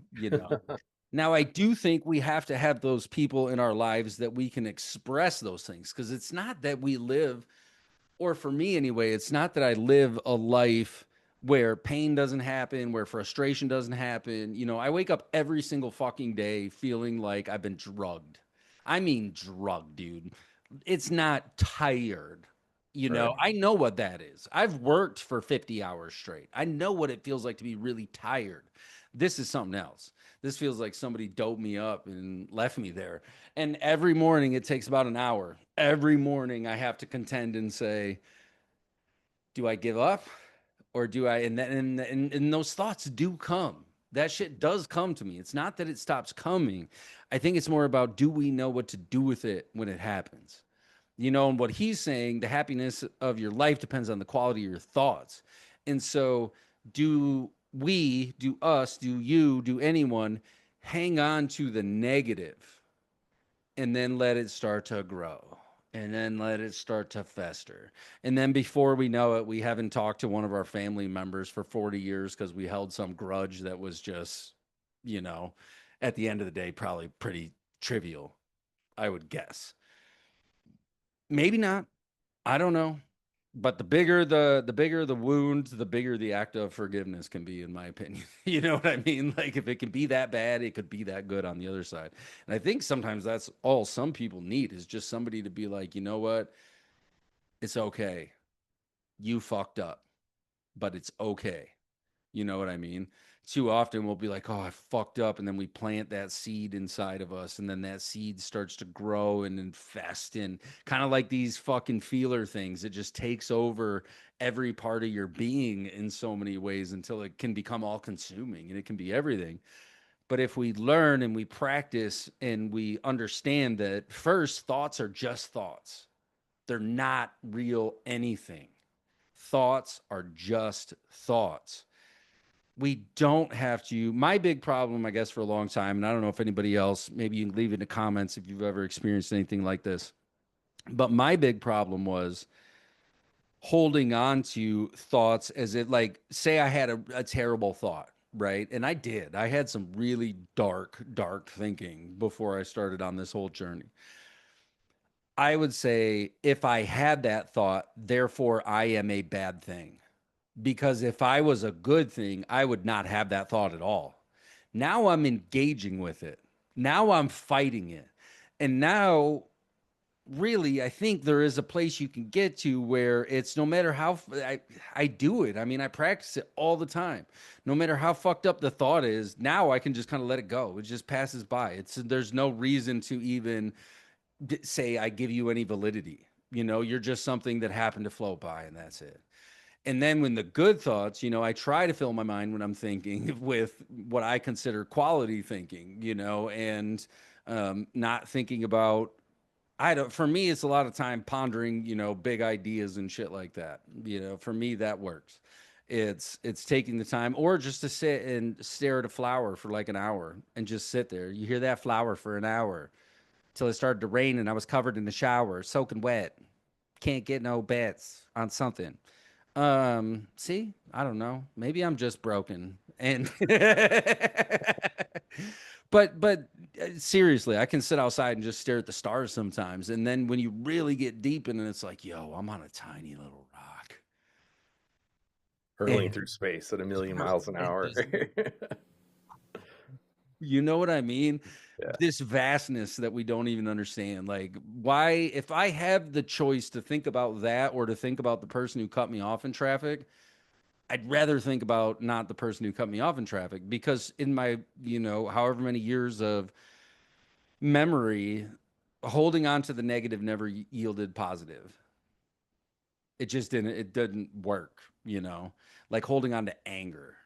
Now, I do think we have to have those people in our lives that we can express those things because it's not that we live, or for me anyway, it's not that I live a life where pain doesn't happen, where frustration doesn't happen. I wake up every single fucking day feeling like I've been drugged. I mean, drugged, dude. It's not tired. Right. I know what that is. I've worked for 50 hours straight. I know what it feels like to be really tired. This is something else. This feels like somebody doped me up and left me there. And every morning it takes about an hour. Every morning I have to contend and say, do I give up or do I? And those thoughts do come. That shit does come to me. It's not that it stops coming. I think it's more about, do we know what to do with it when it happens? And what he's saying, the happiness of your life depends on the quality of your thoughts. And so do we, do us, do you, do anyone hang on to the negative and then let it start to grow and then let it start to fester. And then before we know it, we haven't talked to one of our family members for 40 years because we held some grudge that was just, you know, at the end of the day, probably pretty trivial, I would guess. Maybe not. I don't know. But the bigger the wound, the bigger the act of forgiveness can be, in my opinion. You know what I mean? Like if it can be that bad, it could be that good on the other side. And I think sometimes that's all some people need is just somebody to be like, you know what? It's okay. You fucked up, but it's okay. You know what I mean? Too often we'll be like, oh, I fucked up. And then we plant that seed inside of us. And then that seed starts to grow and infest in kind of like these fucking feeler things. It just takes over every part of your being in so many ways until it can become all consuming and it can be everything. But if we learn and we practice and we understand that first, thoughts are just thoughts, they're not real anything. Thoughts are just thoughts. We don't have to. My big problem, I guess, for a long time, and I don't know if anybody else, maybe you can leave it in the comments if you've ever experienced anything like this. But my big problem was holding on to thoughts as it, like, say I had a terrible thought, right? And I did. I had some really dark, dark thinking before I started on this whole journey. I would say if I had that thought, therefore I am a bad thing. Because if I was a good thing, I would not have that thought at all. Now I'm engaging with it. Now I'm fighting it. And now, really, I think there is a place you can get to where it's no matter how I do it. I mean, I practice it all the time. No matter how fucked up the thought is, now I can just kind of let it go. It just passes by. There's no reason to even say I give you any validity. You know, you're just something that happened to float by, and that's it. And then when the good thoughts, you know, I try to fill my mind when I'm thinking with what I consider quality thinking, you know, and not thinking about, for me, it's a lot of time pondering, you know, big ideas and shit like that. You know, for me, that works. It's taking the time or just to sit and stare at a flower for like an hour and just sit there. You hear that flower for an hour till it started to rain and I was covered in the shower, soaking wet. Can't get no bets on something. See, I don't know. Maybe I'm just broken. And but seriously, I can sit outside and just stare at the stars sometimes. And then when you really get deep in it, it's like, yo, I'm on a tiny little rock. Hurling through space at 1,000,000 miles an hour. You know what I mean? Yeah. This vastness that we don't even understand. Like, why, if I have the choice to think about that or to think about the person who cut me off in traffic, I'd rather think about not the person who cut me off in traffic because in my, you know, however many years of memory, holding on to the negative never yielded positive. It just didn't, it didn't work, you know, like holding on to anger.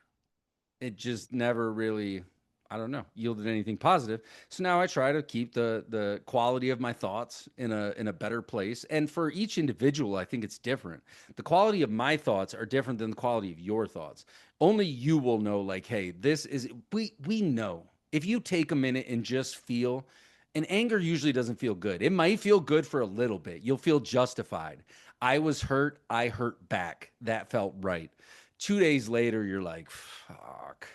It just never really, I don't know, yielded anything positive. So now I try to keep the quality of my thoughts in a better place. And for each individual, I think it's different. The quality of my thoughts are different than the quality of your thoughts. Only you will know, like, hey, this is, we know. If you take a minute and just feel, and anger usually doesn't feel good. It might feel good for a little bit. You'll feel justified. I was hurt. I hurt back. That felt right. 2 days later, you're like, fuck,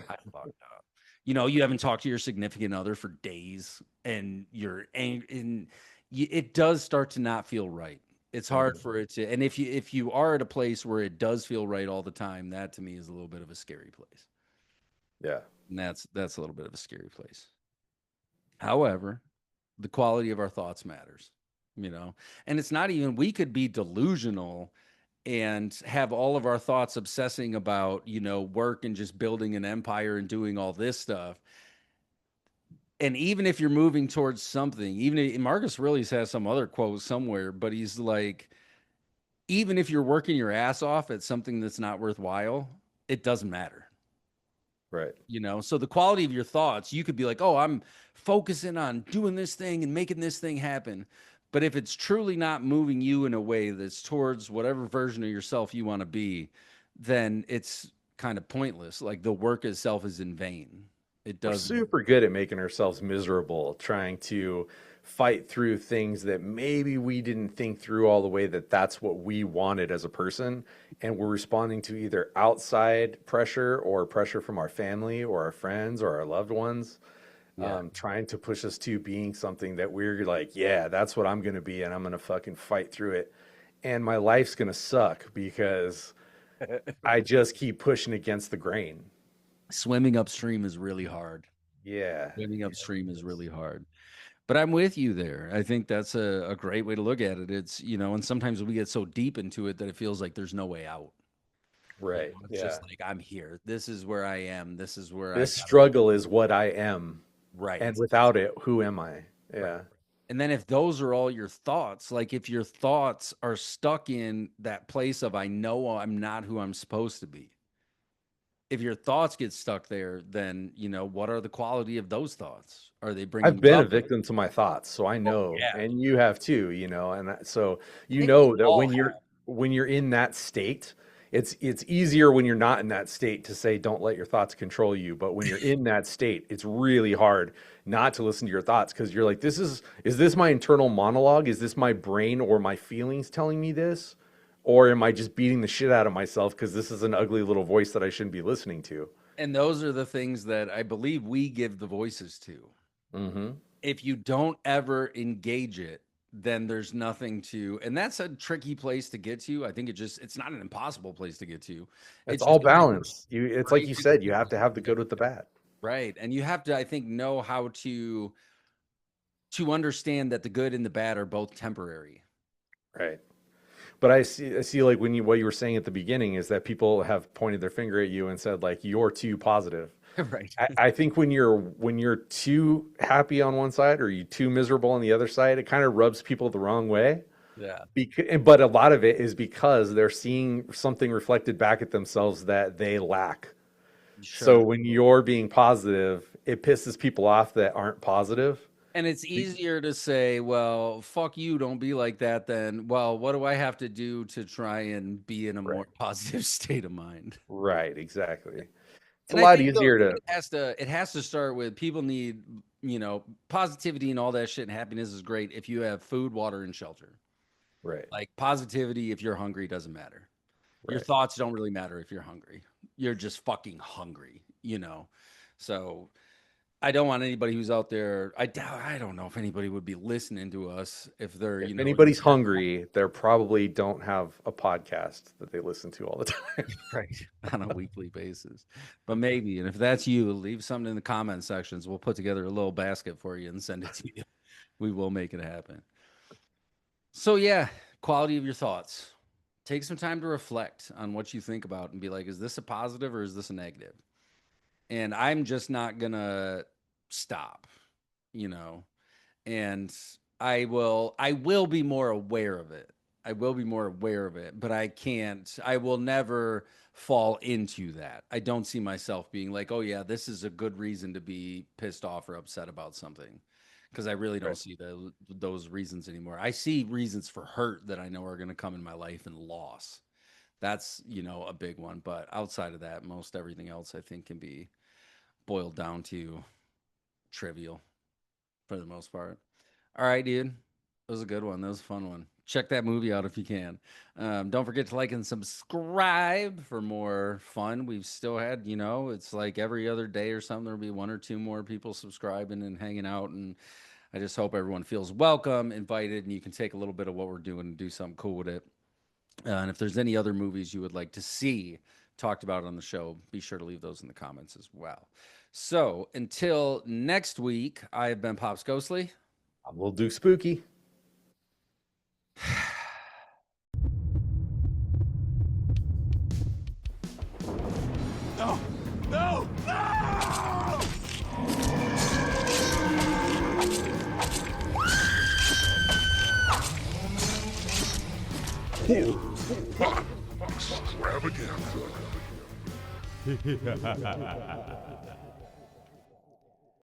I fucked up. You know, you haven't talked to your significant other for days and you're angry and it does start to not feel right. It's hard for it to, and if you are at a place where it does feel right all the time, that to me is a little bit of a scary place. Yeah. And that's a little bit of a scary place. However, the quality of our thoughts matters, you know, and it's not even, we could be delusional and have all of our thoughts obsessing about, you know, work and just building an empire and doing all this stuff. And even if you're moving towards something, even if, Marcus Aurelius has some other quote somewhere, but he's like, even if you're working your ass off at something that's not worthwhile, it doesn't matter. Right. You know, so the quality of your thoughts, you could be like, oh, I'm focusing on doing this thing and making this thing happen. But if it's truly not moving you in a way that's towards whatever version of yourself you want to be, then it's kind of pointless. Like the work itself is in vain. It We're does. super good at making ourselves miserable, trying to fight through things that maybe we didn't think through all the way that that's what we wanted as a person. And we're responding to either outside pressure or pressure from our family or our friends or our loved ones, trying to push us to being something that we're like, yeah, that's what I'm going to be. And I'm going to fucking fight through it. And my life's going to suck because I just keep pushing against the grain. Swimming upstream is really hard. Yeah. Swimming upstream is really hard. But I'm with you there. I think that's a great way to look at it. It's, and sometimes we get so deep into it that it feels like there's no way out. Right. It's just like, I'm here. This is where I am. This is where this struggle is what I am. Right. And without it, who am I? Yeah. Right. And then if those are all your thoughts, like if your thoughts are stuck in that place of, I know I'm not who I'm supposed to be. If your thoughts get stuck there, then, what are the quality of those thoughts? Are they bringing I've been a victim to my thoughts, so I know, and you have too, and so that when you're in that state, it's easier when you're not in that state to say, don't let your thoughts control you. But when you're in that state, it's really hard not to listen to your thoughts because you're like, is this my internal monologue? Is this my brain or my feelings telling me this? Or am I just beating the shit out of myself because this is an ugly little voice that I shouldn't be listening to? And those are the things that I believe we give the voices to. Mm-hmm. If you don't ever engage it, then there's nothing to, and that's a tricky place to get to. I think it's not an impossible place to get to. It's all balance. It's like you said, you have to have the good with the bad. Right. And you have to, I think, know how to understand that the good and the bad are both temporary. Right. But I see like what you were saying at the beginning is that people have pointed their finger at you and said like, you're too positive. Right. I think when you're too happy on one side or you too miserable on the other side, it kind of rubs people the wrong way. Yeah. But a lot of it is because they're seeing something reflected back at themselves that they lack. Sure. So when you're being positive, it pisses people off that aren't positive. And it's easier to say, well, fuck you, don't be like that, than, well, what do I have to do to try and be in a more positive state of mind? Right, exactly. It's a lot easier to... It has to start with, people need, positivity and all that shit, and happiness is great if you have food, water, and shelter. Right. Like positivity, if you're hungry, doesn't matter. Right. Your thoughts don't really matter if you're hungry. You're just fucking hungry, So... I don't want anybody who's out there. I don't know if anybody would be listening to us if they're, if anybody's hungry, they probably don't have a podcast that they listen to all the time. Right. On a weekly basis. But maybe. And if that's you, leave something in the comment sections. We'll put together a little basket for you and send it to you. We will make it happen. So yeah, quality of your thoughts. Take some time to reflect on what you think about and be like, is this a positive or is this a negative? And I'm just not going to stop, and I will be more aware of it. But I will never fall into that. I don't see myself being like, oh yeah, this is a good reason to be pissed off or upset about something. Because I really don't see those reasons anymore. I see reasons for hurt that I know are going to come in my life and loss. That's, a big one. But outside of that, most everything else I think can be boiled down to trivial for the most part. All right, dude. That was a good one. That was a fun one. Check that movie out if you can. Don't forget to like and subscribe for more fun. We've still had, it's like every other day or something, there'll be 1 or 2 more people subscribing and hanging out. And I just hope everyone feels welcome, invited, and you can take a little bit of what we're doing and do something cool with it. And if there's any other movies you would like to see talked about on the show, be sure to leave those in the comments as well. So until next week, I have been Pops Ghostly. I'm Lil Duke Spooky. No! No! No! Horror Pop Extravaganza.